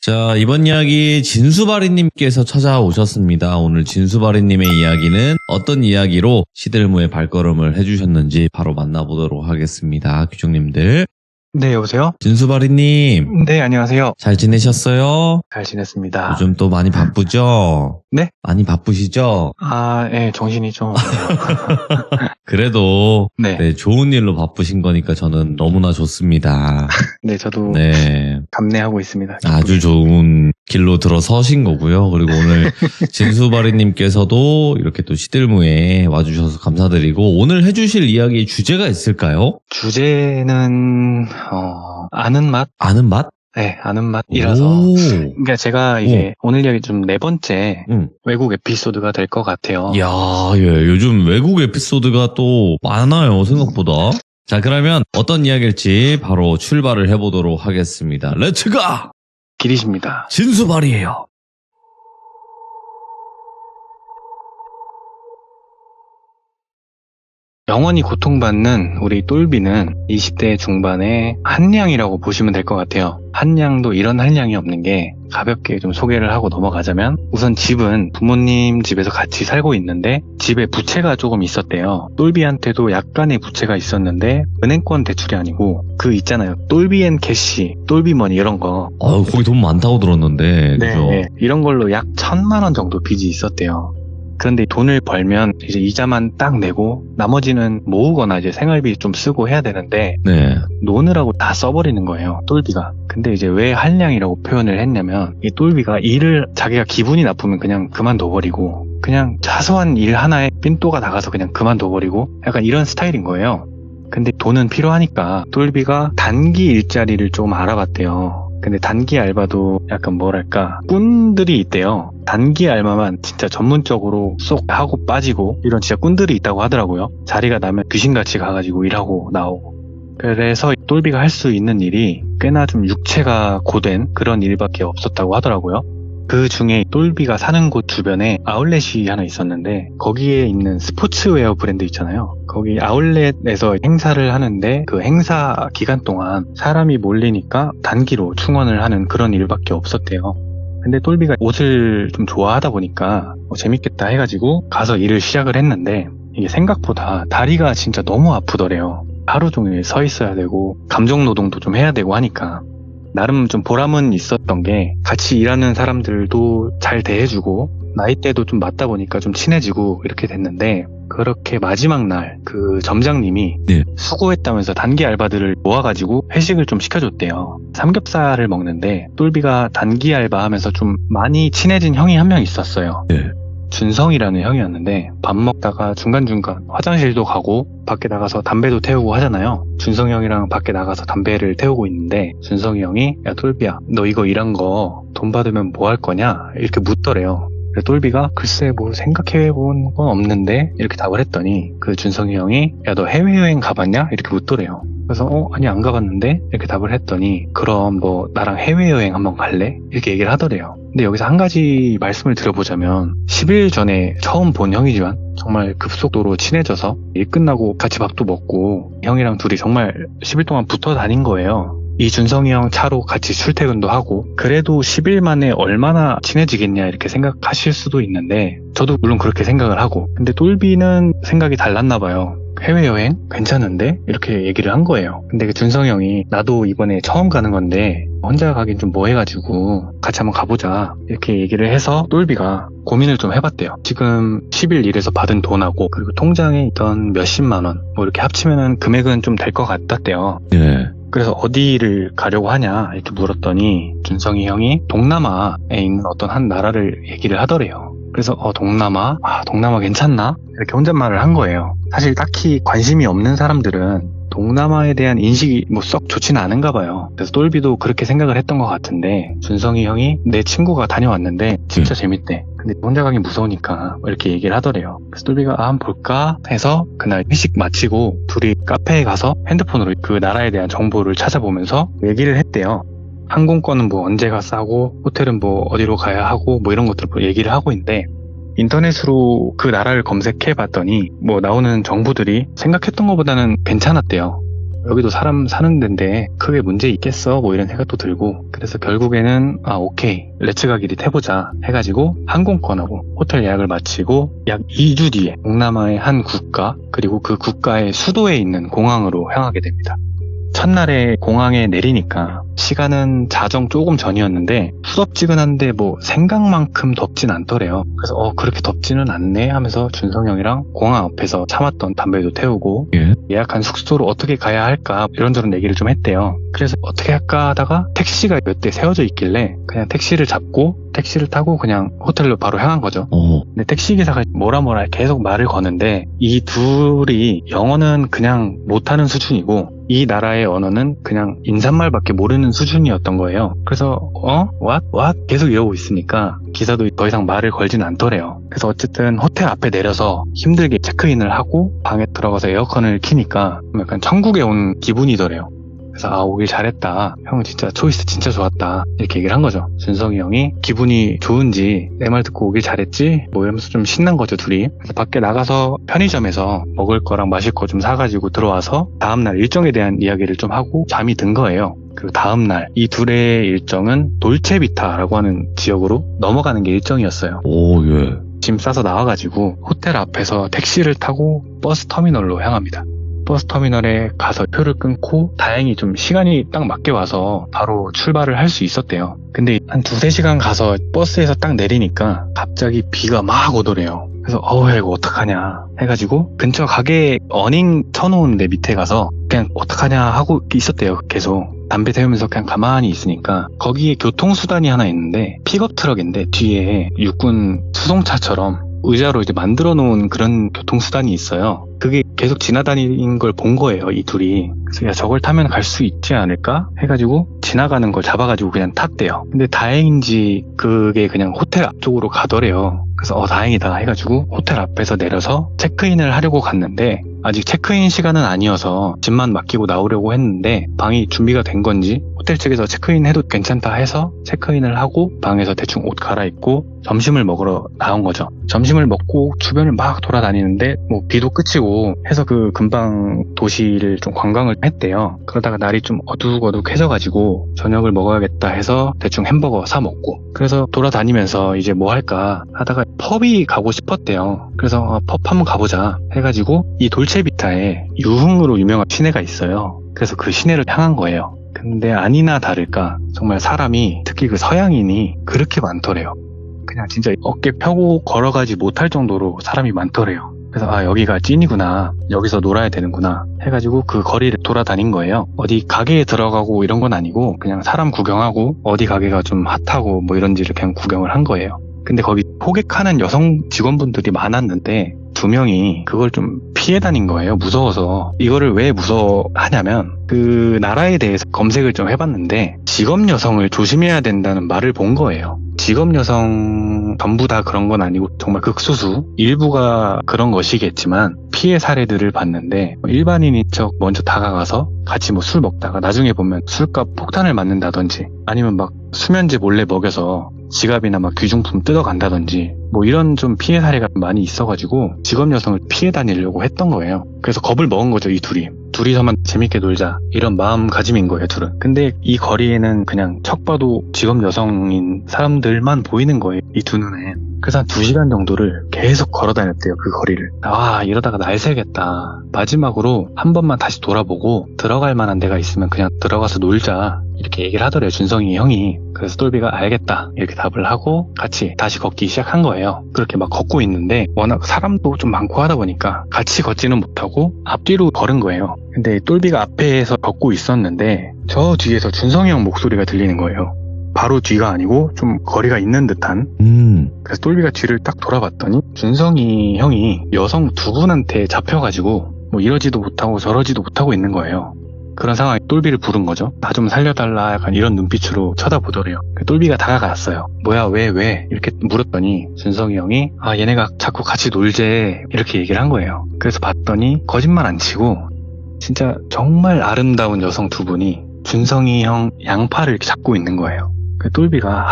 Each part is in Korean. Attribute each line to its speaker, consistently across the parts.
Speaker 1: 자, 이번 이야기 진수바리님께서 찾아오셨습니다. 오늘 진수바리님의 이야기는 어떤 이야기로 시들무의 발걸음을 해주셨는지 바로 만나보도록 하겠습니다. 귀족님들.
Speaker 2: 네, 여보세요?
Speaker 1: 진수바리님.
Speaker 2: 네, 안녕하세요.
Speaker 1: 잘 지내셨어요?
Speaker 2: 잘 지냈습니다.
Speaker 1: 요즘 또 많이 바쁘죠?
Speaker 2: 네?
Speaker 1: 많이 바쁘시죠?
Speaker 2: 네, 정신이 좀.
Speaker 1: 그래도
Speaker 2: 네.
Speaker 1: 좋은 일로 바쁘신 거니까 저는 너무나 좋습니다.
Speaker 2: 네, 저도
Speaker 1: 네.
Speaker 2: 감내하고 있습니다.
Speaker 1: 아주 좋은 길로 들어서신 거고요. 그리고 오늘 진수바리님께서도 이렇게 또 시들무에 와주셔서 감사드리고, 오늘 해주실 이야기 주제가 있을까요?
Speaker 2: 주제는, 아는 맛?
Speaker 1: 아는 맛?
Speaker 2: 네, 아는 맛이라서.
Speaker 1: 오.
Speaker 2: 그러니까 제가 이게 오늘 이야기 좀 네 번째 외국 에피소드가 될 것 같아요.
Speaker 1: 이야, 예, 요즘 외국 에피소드가 또 많아요, 생각보다. 자, 그러면 어떤 이야기일지 바로 출발을 해보도록 하겠습니다. 렛츠가!
Speaker 2: 길이십니다.
Speaker 1: 진수바리예요.
Speaker 2: 영원히 고통받는 우리 똘비는 20대 중반의 한량이라고 보시면 될 것 같아요. 한량도 이런 한량이 없는 게, 가볍게 좀 소개를 하고 넘어가자면, 우선 집은 부모님 집에서 같이 살고 있는데 집에 부채가 조금 있었대요. 똘비한테도 약간의 부채가 있었는데 은행권 대출이 아니고 그 있잖아요, 똘비앤 캐시, 똘비머니 이런 거.
Speaker 1: 거기 돈 많다고 들었는데.
Speaker 2: 네,
Speaker 1: 그죠?
Speaker 2: 네. 이런 걸로 약 1,000만 원 정도 빚이 있었대요. 그런데 돈을 벌면 이제 이자만 딱 내고 나머지는 모으거나 이제 생활비 좀 쓰고 해야 되는데,
Speaker 1: 네.
Speaker 2: 노느라고 다 써버리는 거예요, 똘비가. 근데 이제 왜 한량이라고 표현을 했냐면, 이 똘비가 일을 자기가 기분이 나쁘면 그냥 그만둬버리고, 그냥 사소한 일 하나에 삔또가 나가서 그냥 그만둬버리고, 약간 이런 스타일인 거예요. 근데 돈은 필요하니까 똘비가 단기 일자리를 좀 알아봤대요. 근데 단기 알바도 약간 뭐랄까, 꾼들이 있대요. 단기 알바만 진짜 전문적으로 쏙 하고 빠지고 이런 진짜 꾼들이 있다고 하더라고요. 자리가 나면 귀신같이 가가지고 일하고 나오고. 그래서 똘비가 할 수 있는 일이 꽤나 좀 육체가 고된 그런 일밖에 없었다고 하더라고요. 그 중에 똘비가 사는 곳 주변에 아울렛이 하나 있었는데, 거기에 있는 스포츠웨어 브랜드 있잖아요. 거기 아울렛에서 행사를 하는데 그 행사 기간 동안 사람이 몰리니까 단기로 충원을 하는 그런 일밖에 없었대요. 근데 똘비가 옷을 좀 좋아하다 보니까 재밌겠다 해가지고 가서 일을 시작을 했는데, 이게 생각보다 다리가 진짜 너무 아프더래요. 하루 종일 서 있어야 되고 감정 노동도 좀 해야 되고 하니까 나름 좀 보람은 있었던 게, 같이 일하는 사람들도 잘 대해주고 나이대도 좀 맞다 보니까 좀 친해지고 이렇게 됐는데, 그렇게 마지막 날 그 점장님이
Speaker 1: 네.
Speaker 2: 수고했다면서 단기 알바들을 모아가지고 회식을 좀 시켜줬대요. 삼겹살을 먹는데 똘비가 단기 알바하면서 좀 많이 친해진 형이 한 명 있었어요.
Speaker 1: 네.
Speaker 2: 준성이라는 형이었는데, 밥 먹다가 중간중간 화장실도 가고 밖에 나가서 담배도 태우고 하잖아요. 준성이 형이랑 밖에 나가서 담배를 태우고 있는데 준성이 형이, 야 똘비야, 너 이거 일한 거 돈 받으면 뭐 할 거냐? 이렇게 묻더래요. 그래서 똘비가 글쎄 뭐 생각해본 건 없는데 이렇게 답을 했더니, 그 준성이 형이, 야 너 해외여행 가봤냐? 이렇게 묻더래요. 그래서 아니 안 가봤는데 이렇게 답을 했더니, 그럼 뭐 나랑 해외여행 한번 갈래? 이렇게 얘기를 하더래요. 근데 여기서 한 가지 말씀을 드려보자면, 10일 전에 처음 본 형이지만 정말 급속도로 친해져서 일 끝나고 같이 밥도 먹고 형이랑 둘이 정말 10일 동안 붙어 다닌 거예요. 이 준성이 형 차로 같이 출퇴근도 하고. 그래도 10일 만에 얼마나 친해지겠냐 이렇게 생각하실 수도 있는데, 저도 물론 그렇게 생각을 하고, 근데 똘비는 생각이 달랐나 봐요. 해외여행? 괜찮은데? 이렇게 얘기를 한 거예요. 근데 그 준성이 형이, 나도 이번에 처음 가는 건데 혼자 가긴 좀 뭐해가지고 같이 한번 가보자 이렇게 얘기를 해서, 똘비가 고민을 좀 해봤대요. 지금 10일 일해서 받은 돈하고 그리고 통장에 있던 몇십만 원 뭐 이렇게 합치면은 금액은 좀 될 것 같았대요.
Speaker 1: 네.
Speaker 2: 그래서 어디를 가려고 하냐 이렇게 물었더니 준성이 형이 동남아에 있는 어떤 한 나라를 얘기를 하더래요. 그래서 동남아? 동남아 괜찮나? 이렇게 혼잣말을 한 거예요. 사실 딱히 관심이 없는 사람들은 동남아에 대한 인식이 뭐 썩 좋지는 않은가 봐요. 그래서 똘비도 그렇게 생각을 했던 것 같은데, 준성이 형이 내 친구가 다녀왔는데 진짜 재밌대. 근데 혼자 가기 무서우니까 이렇게 얘기를 하더래요. 그래서 똘비가 한번 볼까 해서 그날 회식 마치고 둘이 카페에 가서 핸드폰으로 그 나라에 대한 정보를 찾아보면서 얘기를 했대요. 항공권은 뭐 언제가 싸고 호텔은 뭐 어디로 가야 하고 뭐 이런 것들 얘기를 하고 있는데, 인터넷으로 그 나라를 검색해 봤더니 뭐 나오는 정보들이 생각했던 것보다는 괜찮았대요. 여기도 사람 사는 데인데 크게 문제 있겠어? 뭐 이런 생각도 들고, 그래서 결국에는 오케이, 렛츠 가기리 해보자 해가지고 항공권하고 호텔 예약을 마치고 약 2주 뒤에 동남아의 한 국가, 그리고 그 국가의 수도에 있는 공항으로 향하게 됩니다. 첫날에 공항에 내리니까 시간은 자정 조금 전이었는데 후덥지근한데 뭐 생각만큼 덥진 않더래요. 그래서 그렇게 덥지는 않네 하면서 준성이 형이랑 공항 앞에서 참았던 담배도 태우고 예약한 숙소로 어떻게 가야 할까 이런저런 얘기를 좀 했대요. 그래서 어떻게 할까 하다가 택시가 몇 대 세워져 있길래 그냥 택시를 잡고 택시를 타고 그냥 호텔로 바로 향한 거죠. 근데 택시기사가 뭐라 계속 말을 거는데 이 둘이 영어는 그냥 못하는 수준이고 이 나라의 언어는 그냥 인사말밖에 모르는 수준이었던 거예요. 그래서 what? 계속 이러고 있으니까 기사도 더 이상 말을 걸진 않더래요. 그래서 어쨌든 호텔 앞에 내려서 힘들게 체크인을 하고 방에 들어가서 에어컨을 켜니까 약간 천국에 온 기분이더래요. 그래서 오길 잘했다, 형 진짜 초이스 진짜 좋았다, 이렇게 얘기를 한 거죠. 준성이 형이 기분이 좋은지 내 말 듣고 오길 잘했지 뭐 이러면서 좀 신난 거죠, 둘이. 그래서 밖에 나가서 편의점에서 먹을 거랑 마실 거 좀 사가지고 들어와서 다음날 일정에 대한 이야기를 좀 하고 잠이 든 거예요. 그리고 다음날 이 둘의 일정은 돌체비타라고 하는 지역으로 넘어가는 게 일정이었어요. 짐 싸서 나와가지고 호텔 앞에서 택시를 타고 버스 터미널로 향합니다. 버스 터미널에 가서 표를 끊고 다행히 좀 시간이 딱 맞게 와서 바로 출발을 할 수 있었대요. 근데 한 2-3시간 가서 버스에서 딱 내리니까 갑자기 비가 막 오더래요. 그래서 야 이거 어떡하냐 해가지고 근처 가게에 어닝 쳐놓은데 밑에 가서 그냥 어떡하냐 하고 있었대요. 계속 담배 태우면서 그냥 가만히 있으니까 거기에 교통수단이 하나 있는데 픽업 트럭인데 뒤에 육군 수송차처럼 의자로 이제 만들어 놓은 그런 교통수단이 있어요. 그게 계속 지나다니는 걸 본 거예요, 이 둘이. 그래서 야 저걸 타면 갈 수 있지 않을까 해가지고 지나가는 걸 잡아가지고 그냥 탔대요. 근데 다행인지 그게 그냥 호텔 앞쪽으로 가더래요. 그래서 다행이다 해가지고 호텔 앞에서 내려서 체크인을 하려고 갔는데 아직 체크인 시간은 아니어서 짐만 맡기고 나오려고 했는데 방이 준비가 된 건지 호텔 측에서 체크인 해도 괜찮다 해서 체크인을 하고 방에서 대충 옷 갈아입고 점심을 먹으러 나온 거죠. 점심을 먹고 주변을 막 돌아다니는데 뭐 비도 그치고 해서 그 근방 도시를 좀 관광을 했대요. 그러다가 날이 좀 어둑어둑해져가지고 저녁을 먹어야겠다 해서 대충 햄버거 사 먹고, 그래서 돌아다니면서 이제 뭐 할까 하다가 펍이 가고 싶었대요. 그래서 펍 한번 가보자 해가지고 이 돌체비타에 유흥으로 유명한 시내가 있어요. 그래서 그 시내를 향한 거예요. 근데 아니나 다를까 정말 사람이, 특히 그 서양인이 그렇게 많더래요. 그냥 진짜 어깨 펴고 걸어가지 못할 정도로 사람이 많더래요. 그래서 여기가 찐이구나, 여기서 놀아야 되는구나 해가지고 그 거리를 돌아다닌 거예요. 어디 가게에 들어가고 이런 건 아니고 그냥 사람 구경하고 어디 가게가 좀 핫하고 뭐 이런지를 그냥 구경을 한 거예요. 근데 거기 호객하는 여성 직원분들이 많았는데 2명이 그걸 좀 피해 다닌 거예요. 무서워서. 이거를 왜 무서워하냐면 그 나라에 대해서 검색을 좀 해봤는데 직업 여성을 조심해야 된다는 말을 본 거예요. 직업 여성 전부 다 그런 건 아니고 정말 극소수 일부가 그런 것이겠지만 피해 사례들을 봤는데 일반인인 척 먼저 다가가서 같이 뭐 술 먹다가 나중에 보면 술값 폭탄을 맞는다든지 아니면 막 수면제 몰래 먹여서 지갑이나 막 귀중품 뜯어간다든지 뭐 이런 좀 피해 사례가 많이 있어가지고 직업 여성을 피해 다니려고 했던 거예요. 그래서 겁을 먹은 거죠, 이 둘이. 둘이서만 재밌게 놀자 이런 마음가짐인 거예요, 둘은. 근데 이 거리에는 그냥 척 봐도 직업 여성인 사람들만 보이는 거예요, 이 두 눈에. 그래서 한 2시간 정도를 계속 걸어 다녔대요, 그 거리를. 이러다가 날 새겠다. 마지막으로 한 번만 다시 돌아보고 들어갈 만한 데가 있으면 그냥 들어가서 놀자, 이렇게 얘기를 하더래요, 준성이 형이. 그래서 똘비가 알겠다 이렇게 답을 하고 같이 다시 걷기 시작한 거예요. 그렇게 막 걷고 있는데 워낙 사람도 좀 많고 하다 보니까 같이 걷지는 못하고 앞뒤로 걸은 거예요. 근데 똘비가 앞에서 걷고 있었는데 저 뒤에서 준성이 형 목소리가 들리는 거예요. 바로 뒤가 아니고 좀 거리가 있는 듯한. 그래서 똘비가 뒤를 딱 돌아봤더니 준성이 형이 여성 2분한테 잡혀가지고 뭐 이러지도 못하고 저러지도 못하고 있는 거예요. 그런 상황에 똘비를 부른 거죠. 나 좀 살려달라, 약간 이런 눈빛으로 쳐다보더래요. 똘비가 다가갔어요. 뭐야, 왜 이렇게 물었더니 준성이 형이 얘네가 자꾸 같이 놀재, 이렇게 얘기를 한 거예요. 그래서 봤더니 거짓말 안 치고 진짜 정말 아름다운 여성 2분이 준성이 형 양팔을 이렇게 잡고 있는 거예요. 똘비가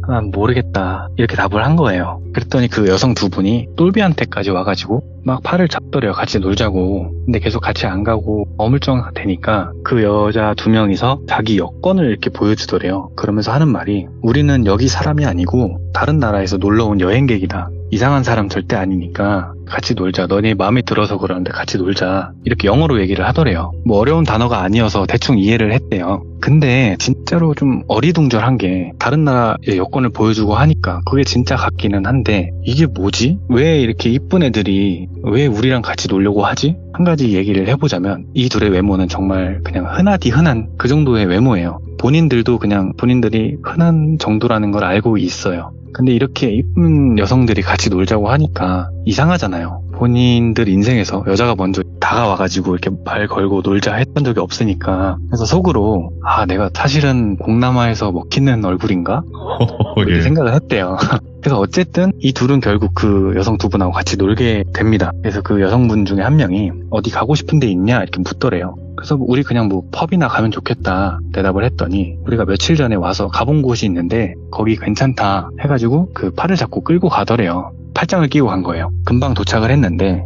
Speaker 2: 난 모르겠다 이렇게 답을 한 거예요. 그랬더니 그 여성 두 분이 똘비한테까지 와가지고 막 팔을 잡더래요. 같이 놀자고. 근데 계속 같이 안 가고 어물쩡 되니까 그 여자 두 명이서 자기 여권을 이렇게 보여주더래요. 그러면서 하는 말이 우리는 여기 사람이 아니고 다른 나라에서 놀러 온 여행객이다. 이상한 사람 절대 아니니까 같이 놀자. 너네 마음에 들어서 그러는데 같이 놀자. 이렇게 영어로 얘기를 하더래요. 뭐 어려운 단어가 아니어서 대충 이해를 했대요. 근데 진짜로 좀 어리둥절한 게 다른 나라의 여권을 보여주고 하니까 그게 진짜 같기는 한데 이게 뭐지? 왜 이렇게 이쁜 애들이 왜 우리랑 같이 놀려고 하지? 한 가지 얘기를 해보자면 이 둘의 외모는 정말 그냥 흔하디 흔한 그 정도의 외모예요. 본인들도 그냥 본인들이 흔한 정도라는 걸 알고 있어요. 근데 이렇게 이쁜 여성들이 같이 놀자고 하니까 이상하잖아요. 본인들 인생에서 여자가 먼저 다가와가지고 이렇게 말 걸고 놀자 했던 적이 없으니까. 그래서 속으로 내가 사실은 동남아에서 먹히는 얼굴인가? 이렇게
Speaker 1: 예.
Speaker 2: 생각을 했대요. 그래서 어쨌든 이 둘은 결국 그 여성 두 분하고 같이 놀게 됩니다. 그래서 그 여성분 중에 한 명이 어디 가고 싶은 데 있냐 이렇게 묻더래요. 그래서 우리 그냥 뭐 펍이나 가면 좋겠다 대답을 했더니 우리가 며칠 전에 와서 가본 곳이 있는데 거기 괜찮다 해가지고 그 팔을 잡고 끌고 가더래요. 팔짱을 끼고 간 거예요. 금방 도착을 했는데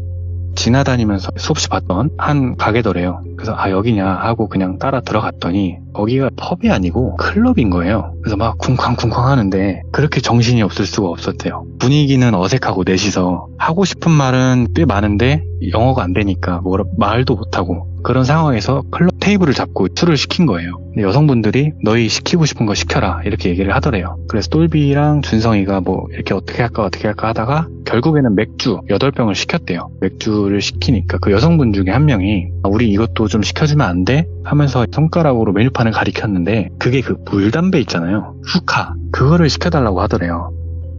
Speaker 2: 지나다니면서 수없이 봤던 한 가게더래요. 그래서 여기냐 하고 그냥 따라 들어갔더니 거기가 펍이 아니고 클럽인 거예요. 그래서 막 쿵쾅쿵쾅 하는데 그렇게 정신이 없을 수가 없었대요. 분위기는 어색하고 넷이서 하고 싶은 말은 꽤 많은데 영어가 안 되니까 말도 못하고 그런 상황에서 클럽 테이블을 잡고 술을 시킨 거예요. 근데 여성분들이 너희 시키고 싶은 거 시켜라 이렇게 얘기를 하더래요. 그래서 똘비랑 준성이가 뭐 이렇게 어떻게 할까 하다가 결국에는 맥주 8병을 시켰대요. 맥주를 시키니까 그 여성분 중에 한 명이 우리 이것도 좀 시켜주면 안 돼? 하면서 손가락으로 메뉴판을 가리켰는데 그게 그 물담배 있잖아요. 후카 그거를 시켜달라고 하더래요.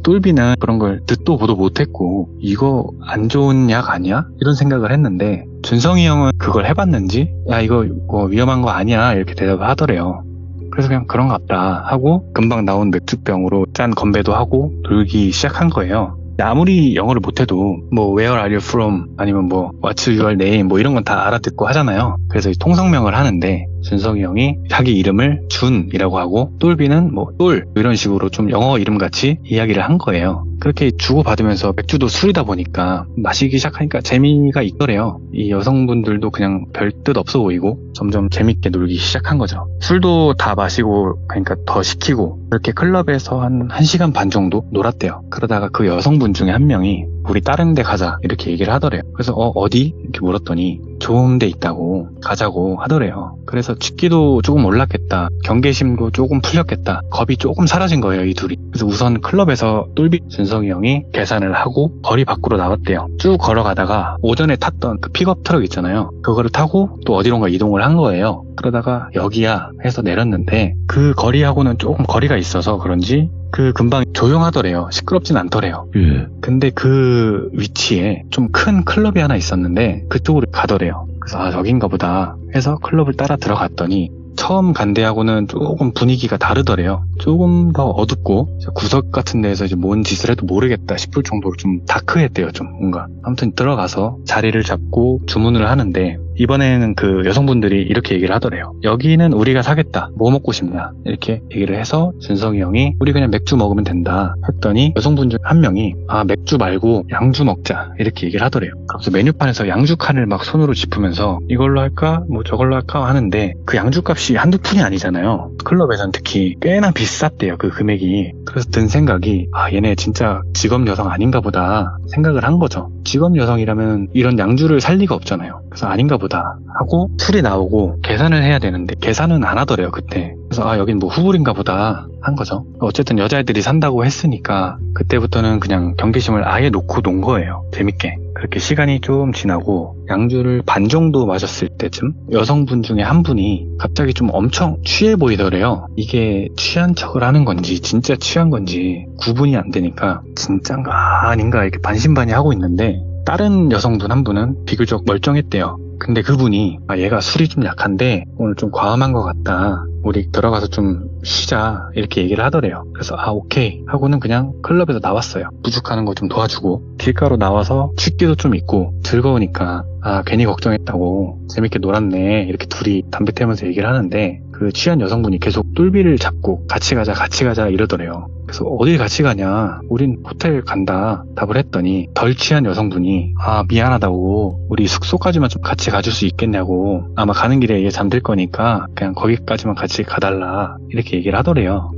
Speaker 2: 똘비는 그런 걸 듣도 보도 못했고 이거 안 좋은 약 아니야? 이런 생각을 했는데 준성이 형은 그걸 해봤는지 이거 뭐 위험한 거 아니야 이렇게 대답을 하더래요. 그래서 그냥 그런갑다 하고 금방 나온 맥주병으로 짠 건배도 하고 놀기 시작한 거예요. 아무리 영어를 못해도 뭐 Where are you from? 아니면 뭐 What's your name? 뭐 이런 건 다 알아듣고 하잖아요. 그래서 통성명을 하는데 준성이 형이 자기 이름을 준이라고 하고 똘비는 뭐 똘 이런 식으로 좀 영어 이름같이 이야기를 한 거예요. 그렇게 주고받으면서 맥주도 술이다 보니까 마시기 시작하니까 재미가 있더래요. 이 여성분들도 그냥 별 뜻 없어 보이고 점점 재밌게 놀기 시작한 거죠. 술도 다 마시고 그러니까 더 시키고 그렇게 클럽에서 한 1시간 반 정도 놀았대요. 그러다가 그 여성분 중에 한 명이 우리 다른 데 가자 이렇게 얘기를 하더래요. 그래서 어디? 이렇게 물었더니 좋은 데 있다고 가자고 하더래요. 그래서 취기도 조금 올랐겠다. 경계심도 조금 풀렸겠다. 겁이 조금 사라진 거예요, 이 둘이. 그래서 우선 클럽에서 똘비 준성이 형이 계산을 하고 거리 밖으로 나왔대요. 쭉 걸어가다가 오전에 탔던 그 픽업 트럭 있잖아요. 그거를 타고 또 어디론가 이동을 한 거예요. 그러다가 여기야 해서 내렸는데 그 거리하고는 조금 거리가 있어서 그런지 그 금방 조용하더래요. 시끄럽진 않더래요.
Speaker 1: 예.
Speaker 2: 근데 그 위치에 좀 큰 클럽이 하나 있었는데 그쪽으로 가더래요. 그래서 저긴가 보다 해서 클럽을 따라 들어갔더니 처음 간 데하고는 조금 분위기가 다르더래요. 조금 더 어둡고 구석 같은 데에서 이제 뭔 짓을 해도 모르겠다 싶을 정도로 좀 다크했대요. 좀 뭔가. 아무튼 들어가서 자리를 잡고 주문을 하는데 이번에는 그 여성분들이 이렇게 얘기를 하더래요. 여기는 우리가 사겠다. 뭐 먹고 싶냐 이렇게 얘기를 해서 준성이 형이 우리 그냥 맥주 먹으면 된다 했더니 여성분 중 한 명이 맥주 말고 양주 먹자 이렇게 얘기를 하더래요. 그래서 메뉴판에서 양주 칸을 막 손으로 짚으면서 이걸로 할까 뭐 저걸로 할까 하는데 그 양주 값이 한두 푼이 아니잖아요. 클럽에선 특히 꽤나 비쌌대요. 그 금액이. 그래서 든 생각이 얘네 진짜 직업 여성 아닌가 보다 생각을 한 거죠. 직업 여성이라면 이런 양주를 살 리가 없잖아요. 그래서 아닌가 보다 하고 술이 나오고 계산을 해야 되는데 계산은 안 하더래요. 그때. 그래서 여긴 뭐 후불인가 보다 한 거죠. 어쨌든 여자애들이 산다고 했으니까 그때부터는 그냥 경계심을 아예 놓고 논 거예요. 재밌게. 그렇게 시간이 좀 지나고 양주를 반 정도 마셨을 때쯤 여성분 중에 한 분이 갑자기 좀 엄청 취해 보이더래요. 이게 취한 척을 하는 건지 진짜 취한 건지 구분이 안 되니까 진짠가 아닌가 이렇게 반신반의 하고 있는데 다른 여성분 한 분은 비교적 멀쩡했대요. 근데 그분이 얘가 술이 좀 약한데 오늘 좀 과음한 것 같다. 우리 들어가서 좀 쉬자 이렇게 얘기를 하더래요. 그래서 오케이 하고는 그냥 클럽에서 나왔어요. 부죽하는 거 좀 도와주고 길가로 나와서 취기도 좀 있고 즐거우니까 괜히 걱정했다고 재밌게 놀았네 이렇게 둘이 담배 태우면서 얘기를 하는데 그 취한 여성분이 계속 똘비를 잡고 같이 가자 이러더래요. 그래서 어딜 같이 가냐, 우린 호텔 간다 답을 했더니 덜 취한 여성분이 미안하다고 우리 숙소까지만 좀 같이 가줄 수 있겠냐고, 아마 가는 길에 얘 잠들 거니까 그냥 거기까지만 같이 가달라 이렇게 얘기를 하더래요.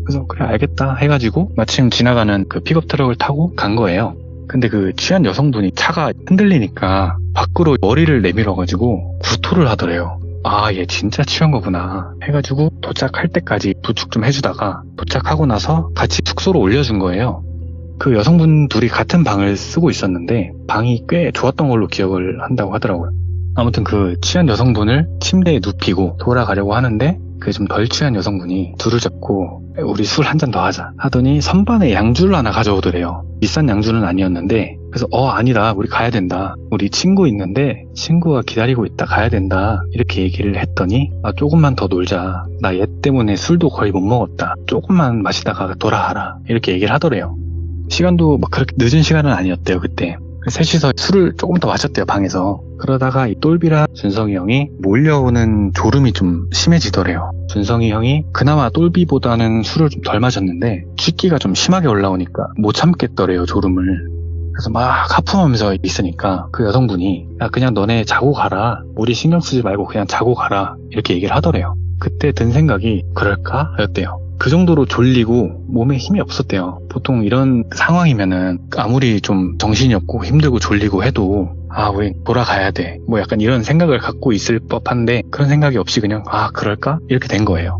Speaker 2: 그래서 그래 알겠다 해가지고 마침 지나가는 그 픽업 트럭을 타고 간 거예요. 근데 그 취한 여성분이 차가 흔들리니까 밖으로 머리를 내밀어가지고 구토를 하더래요. 얘 진짜 취한 거구나 해가지고 도착할 때까지 부축 좀 해주다가 도착하고 나서 같이 숙소로 올려준 거예요. 그 여성분 둘이 같은 방을 쓰고 있었는데 방이 꽤 좋았던 걸로 기억을 한다고 하더라고요. 아무튼 그 취한 여성분을 침대에 눕히고 돌아가려고 하는데 그 좀 덜 취한 여성분이 둘을 잡고 우리 술 한 잔 더 하자 하더니 선반에 양주를 하나 가져오더래요. 비싼 양주는 아니었는데, 그래서 아니다, 우리 가야 된다, 우리 친구 있는데 친구가 기다리고 있다, 가야 된다 이렇게 얘기를 했더니 조금만 더 놀자, 나 얘 때문에 술도 거의 못 먹었다, 조금만 마시다가 돌아가라 이렇게 얘기를 하더래요. 시간도 막 그렇게 늦은 시간은 아니었대요. 그때 셋이서 술을 조금 더 마셨대요, 방에서. 그러다가 이 똘비랑 준성이 형이 몰려오는 졸음이 좀 심해지더래요. 준성이 형이 그나마 똘비보다는 술을 좀 덜 마셨는데 취기가 좀 심하게 올라오니까 못 참겠더래요, 졸음을. 그래서 막 하품하면서 있으니까 그 여성분이 그냥 너네 자고 가라, 우리 신경 쓰지 말고 그냥 자고 가라 이렇게 얘기를 하더래요. 그때 든 생각이 그럴까? 였대요. 그 정도로 졸리고 몸에 힘이 없었대요. 보통 이런 상황이면은 아무리 좀 정신이 없고 힘들고 졸리고 해도 우리 돌아가야 돼, 뭐 약간 이런 생각을 갖고 있을 법한데 그런 생각이 없이 그냥 그럴까? 이렇게 된 거예요.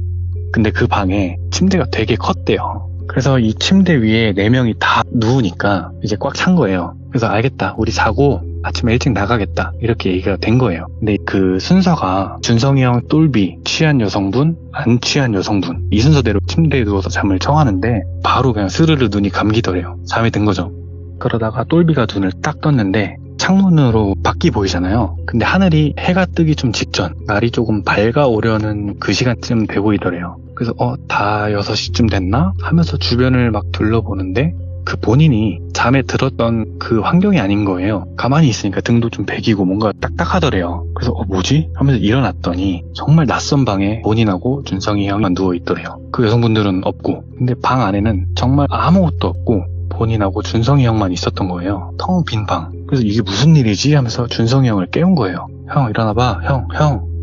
Speaker 2: 근데 그 방에 침대가 되게 컸대요. 그래서 이 침대 위에 4명이 다 누우니까 이제 꽉 찬 거예요. 그래서 알겠다, 우리 자고 아침에 일찍 나가겠다 이렇게 얘기가 된 거예요. 근데 그 순서가 준성이 형, 똘비, 취한 여성분, 안 취한 여성분 이 순서대로 침대에 누워서 잠을 청하는데 바로 그냥 스르르 눈이 감기더래요. 잠이 든 거죠. 그러다가 똘비가 눈을 딱 떴는데 창문으로 밖이 보이잖아요. 근데 하늘이 해가 뜨기 좀 직전, 날이 조금 밝아오려는 그 시간쯤 돼 보이더래요. 그래서 다 6시쯤 됐나? 하면서 주변을 막 둘러보는데 그 본인이 잠에 들었던 그 환경이 아닌 거예요. 가만히 있으니까 등도 좀 베기고 뭔가 딱딱하더래요. 그래서 뭐지? 하면서 일어났더니 정말 낯선 방에 본인하고 준성이 형만 누워있더래요. 그 여성분들은 없고, 근데 방 안에는 정말 아무것도 없고 본인하고 준성이 형만 있었던 거예요. 텅 빈 방. 그래서 이게 무슨 일이지? 하면서 준성이 형을 깨운 거예요. 형 일어나봐, 형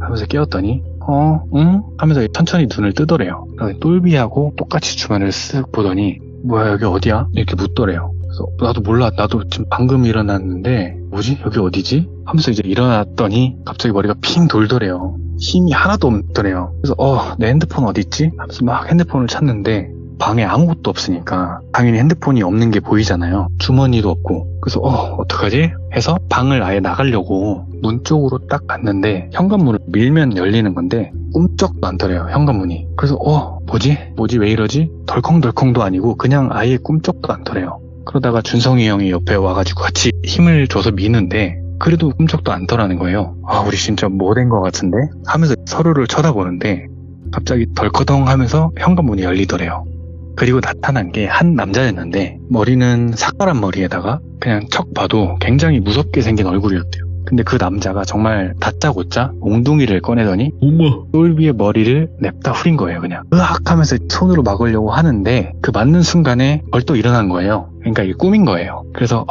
Speaker 2: 하면서 깨웠더니 응? 하면서 천천히 눈을 뜨더래요. 똘비하고 똑같이 주변을 쓱 보더니 뭐야 여기 어디야? 이렇게 묻더래요. 그래서 나도 몰라, 나도 지금 방금 일어났는데 뭐지? 여기 어디지? 하면서 이제 일어났더니 갑자기 머리가 핑 돌더래요. 힘이 하나도 없더래요. 그래서 내 핸드폰 어디 있지? 하면서 막 핸드폰을 찾는데 방에 아무것도 없으니까 당연히 핸드폰이 없는 게 보이잖아요. 주머니도 없고. 그래서 어떡하지? 해서 방을 아예 나가려고 문 쪽으로 딱 갔는데 현관문을 밀면 열리는 건데 꿈쩍도 않더래요, 현관문이. 그래서 뭐지 왜 이러지? 덜컹덜컹도 아니고 그냥 아예 꿈쩍도 않더래요. 그러다가 준성이 형이 옆에 와가지고 같이 힘을 줘서 미는데 그래도 꿈쩍도 않더라는 거예요. 우리 진짜 뭐 된 거 같은데? 하면서 서로를 쳐다보는데 갑자기 덜커덩 하면서 현관문이 열리더래요. 그리고 나타난 게 한 남자였는데 머리는 사과란 머리에다가 그냥 척 봐도 굉장히 무섭게 생긴 얼굴이었대요. 근데 그 남자가 정말 다짜고짜 몽둥이를 꺼내더니 똘비의 머리를 냅다 후린 거예요. 그냥 으악 하면서 손으로 막으려고 하는데 그 맞는 순간에 벌떡 일어난 거예요. 그러니까 이게 꿈인 거예요. 그래서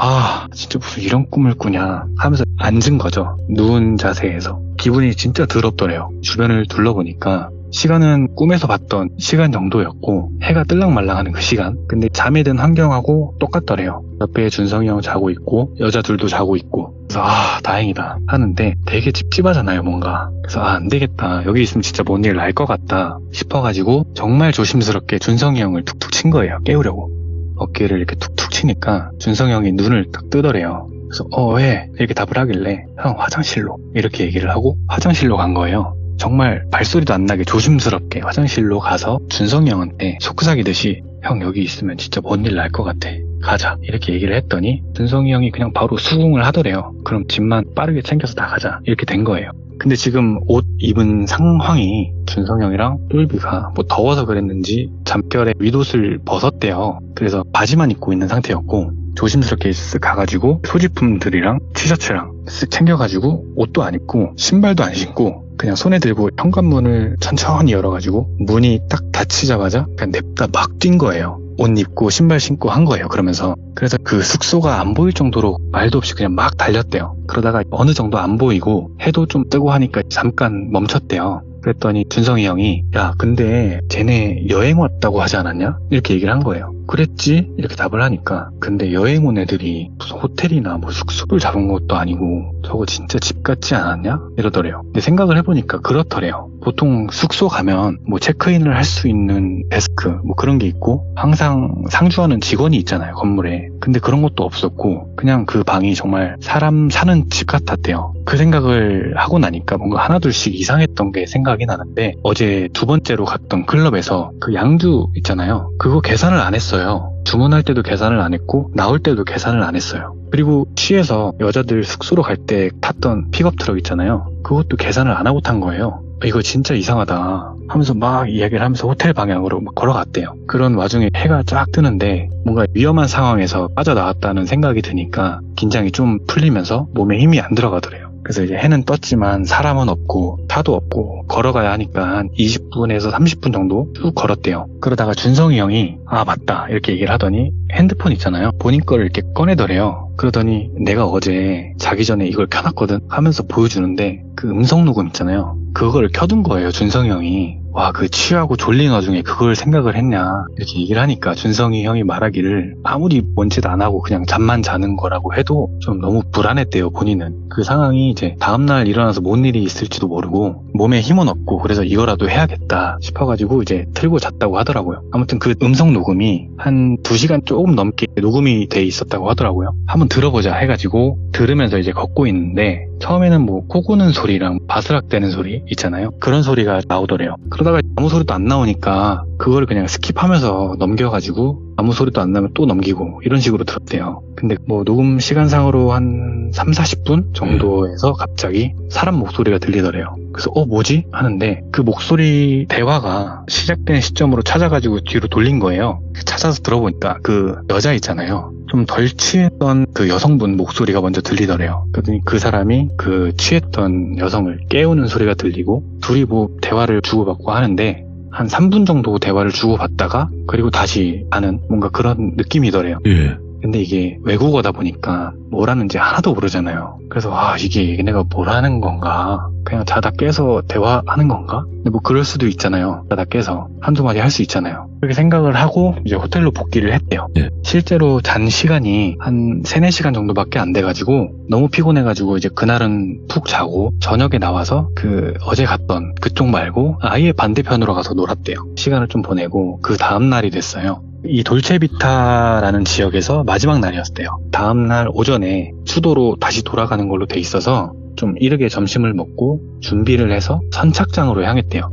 Speaker 2: 진짜 무슨 이런 꿈을 꾸냐 하면서 앉은 거죠. 누운 자세에서. 기분이 진짜 더럽더래요. 주변을 둘러보니까 시간은 꿈에서 봤던 시간 정도였고 해가 뜰랑말랑하는 그 시간. 근데 잠에 든 환경하고 똑같더래요. 옆에 준성이 형 자고 있고 여자들도 자고 있고. 그래서 다행이다 하는데 되게 찝찝하잖아요, 뭔가. 그래서 안 되겠다, 여기 있으면 진짜 뭔 일 날 것 같다 싶어가지고 정말 조심스럽게 준성이 형을 툭툭 친 거예요, 깨우려고. 어깨를 이렇게 툭툭 치니까 준성이 형이 눈을 딱 뜨더래요. 그래서 왜? 이렇게 답을 하길래 형 화장실로 이렇게 얘기를 하고 화장실로 간 거예요. 정말 발소리도 안 나게 조심스럽게 화장실로 가서 준성이 형한테 속삭이듯이 형 여기 있으면 진짜 뭔 일 날 것 같아, 가자 이렇게 얘기를 했더니 준성이 형이 그냥 바로 수긍을 하더래요. 그럼 짐만 빠르게 챙겨서 나가자 이렇게 된 거예요. 근데 지금 옷 입은 상황이 준성이 형이랑 똘비가 뭐 더워서 그랬는지 잠결에 윗옷을 벗었대요. 그래서 바지만 입고 있는 상태였고 조심스럽게 쓱 가가지고 소지품들이랑 티셔츠랑 쓱 챙겨가지고 옷도 안 입고 신발도 안 신고 그냥 손에 들고 현관문을 천천히 열어가지고 문이 딱 닫히자마자 그냥 냅다 막 뛴 거예요. 옷 입고 신발 신고 한 거예요. 그러면서 그래서 그 숙소가 안 보일 정도로 말도 없이 그냥 막 달렸대요. 그러다가 어느 정도 안 보이고 해도 좀 뜨고 하니까 잠깐 멈췄대요. 그랬더니 준성이 형이 야 근데 쟤네 여행 왔다고 하지 않았냐? 이렇게 얘기를 한 거예요. 그랬지? 이렇게 답을 하니까 근데 여행 온 애들이 무슨 호텔이나 뭐 숙소를 잡은 것도 아니고 저거 진짜 집 같지 않았냐? 이러더래요. 근데 생각을 해보니까 그렇더래요. 보통 숙소 가면 뭐 체크인을 할 수 있는 데스크 뭐 그런 게 있고 항상 상주하는 직원이 있잖아요, 건물에. 근데 그런 것도 없었고 그냥 그 방이 정말 사람 사는 집 같았대요. 그 생각을 하고 나니까 뭔가 하나둘씩 이상했던 게 생각이 나는데 어제 두 번째로 갔던 클럽에서 그 양주 있잖아요. 그거 계산을 안 했어요. 주문할 때도 계산을 안 했고 나올 때도 계산을 안 했어요. 그리고 취해서 여자들 숙소로 갈 때 탔던 픽업 트럭 있잖아요. 그것도 계산을 안 하고 탄 거예요. 이거 진짜 이상하다 하면서 막 이야기를 하면서 호텔 방향으로 막 걸어갔대요. 그런 와중에 해가 쫙 뜨는데 뭔가 위험한 상황에서 빠져나왔다는 생각이 드니까 긴장이 좀 풀리면서 몸에 힘이 안 들어가더래요. 그래서 이제 해는 떴지만 사람은 없고 차도 없고 걸어가야 하니까 한 20분에서 30분 정도 쭉 걸었대요. 그러다가 준성이 형이 아 맞다 이렇게 얘기를 하더니 핸드폰 있잖아요. 본인 거를 이렇게 꺼내더래요. 그러더니 내가 어제 자기 전에 이걸 켜놨거든 하면서 보여주는데 그 음성 녹음 있잖아요. 그거를 켜둔 거예요, 준성이 형이. 와, 그 취하고 졸린 와중에 그걸 생각을 했냐 이렇게 얘기를 하니까 준성이 형이 말하기를 아무리 뭔 짓 안 하고 그냥 잠만 자는 거라고 해도 좀 너무 불안했대요, 본인은. 그 상황이 이제 다음날 일어나서 뭔 일이 있을지도 모르고 몸에 힘은 없고 그래서 이거라도 해야겠다 싶어가지고 이제 틀고 잤다고 하더라고요. 아무튼 그 음성 녹음이 한 2시간 조금 넘게 녹음이 돼 있었다고 하더라고요. 한번 들어보자 해가지고 들으면서 이제 걷고 있는데 처음에는 뭐 코 고는 소리랑 바스락대는 소리 있잖아요. 그런 소리가 나오더래요. 그러다가 아무 소리도 안 나오니까 그걸 그냥 스킵하면서 넘겨가지고 아무 소리도 안 나면 또 넘기고 이런 식으로 들었대요. 근데 뭐 녹음 시간상으로 한 3-40분 정도에서 갑자기 사람 목소리가 들리더래요. 그래서 뭐지? 하는데 그 목소리 대화가 시작된 시점으로 찾아가지고 뒤로 돌린 거예요. 찾아서 들어보니까 그 여자 있잖아요. 좀 덜 취했던 그 여성분 목소리가 먼저 들리더래요. 그랬더니 그 사람이 그 취했던 여성을 깨우는 소리가 들리고 둘이 뭐 대화를 주고받고 하는데 한 3분 정도 대화를 주고받다가 그리고 다시 하는 뭔가 그런 느낌이더래요.
Speaker 1: 예.
Speaker 2: 근데 이게 외국어다 보니까 뭐라는지 하나도 모르잖아요. 그래서 이게 얘네가 뭐라는 건가? 그냥 자다 깨서 대화하는 건가? 근데 뭐 그럴 수도 있잖아요. 자다 깨서 한두 마디 할 수 있잖아요. 그렇게 생각을 하고 이제 호텔로 복귀를 했대요.
Speaker 1: 예.
Speaker 2: 실제로 잔 시간이 한 3-4시간 정도밖에 안 돼가지고 너무 피곤해가지고 이제 그날은 푹 자고 저녁에 나와서 그 어제 갔던 그쪽 말고 아예 반대편으로 가서 놀았대요. 시간을 좀 보내고 그 다음날이 됐어요. 이 돌체비타라는 지역에서 마지막 날이었대요. 다음날 오전에 수도로 다시 돌아가는 걸로 돼 있어서 좀 이르게 점심을 먹고 준비를 해서 선착장으로 향했대요.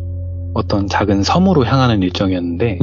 Speaker 2: 어떤 작은 섬으로 향하는 일정이었는데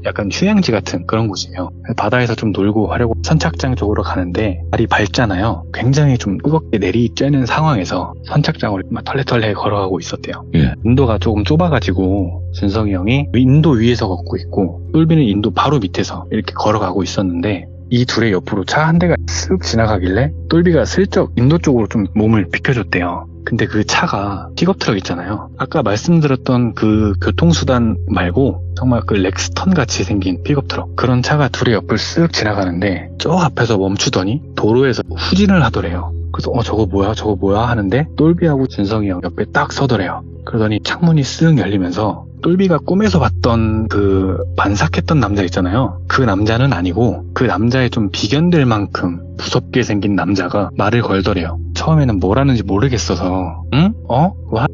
Speaker 2: 약간 휴양지 같은 그런 곳이에요. 바다에서 좀 놀고 하려고 선착장 쪽으로 가는데 날이 밝잖아요. 굉장히 좀 뜨겁게 내리쬐는 상황에서 선착장을 막 털레털레 걸어가고 있었대요.
Speaker 1: 예.
Speaker 2: 인도가 조금 좁아가지고 준성이 형이 인도 위에서 걷고 있고 똘비는 인도 바로 밑에서 이렇게 걸어가고 있었는데 이 둘의 옆으로 차 한 대가 쓱 지나가길래 똘비가 슬쩍 인도 쪽으로 좀 몸을 비켜줬대요. 근데 그 차가 픽업트럭 있잖아요. 아까 말씀드렸던 그 교통수단 말고 정말 그 렉스턴 같이 생긴 픽업트럭 그런 차가 둘의 옆을 쓱 지나가는데 저 앞에서 멈추더니 도로에서 후진을 하더래요. 그래서 저거 뭐야 하는데 똘비하고 준성이 형 옆에 딱 서더래요. 그러더니 창문이 쓱 열리면서 똘비가 꿈에서 봤던 그 반삭했던 남자 있잖아요. 그 남자는 아니고 그 남자의 좀 비견될 만큼 무섭게 생긴 남자가 말을 걸더래요. 처음에는 뭐라는지 모르겠어서 응?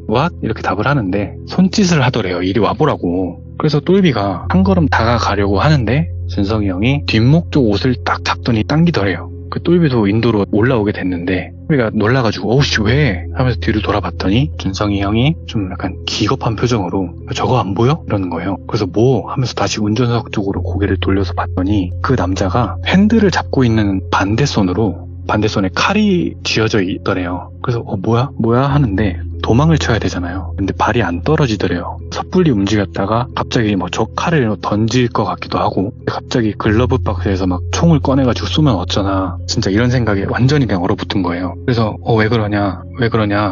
Speaker 2: What? 이렇게 답을 하는데 손짓을 하더래요. 이리 와보라고. 그래서 똘비가 한 걸음 다가가려고 하는데 준성이 형이 뒷목 쪽 옷을 딱 잡더니 당기더래요. 그 똘비도 인도로 올라오게 됐는데 똘비가 놀라가지고 어우씨 왜? 하면서 뒤를 돌아봤더니 준성이 형이 좀 약간 기겁한 표정으로 저거 안 보여? 이러는 거예요. 그래서 뭐? 하면서 다시 운전석 쪽으로 고개를 돌려서 봤더니 그 남자가 핸들을 잡고 있는 반대손에 칼이 쥐어져 있더래요. 그래서 뭐야 하는데 도망을 쳐야 되잖아요. 근데 발이 안 떨어지더래요. 섣불리 움직였다가 갑자기 뭐 저 칼을 던질 것 같기도 하고 갑자기 글러브 박스에서 막 총을 꺼내가지고 쏘면 어쩌나 진짜 이런 생각에 완전히 그냥 얼어붙은 거예요. 그래서 왜 그러냐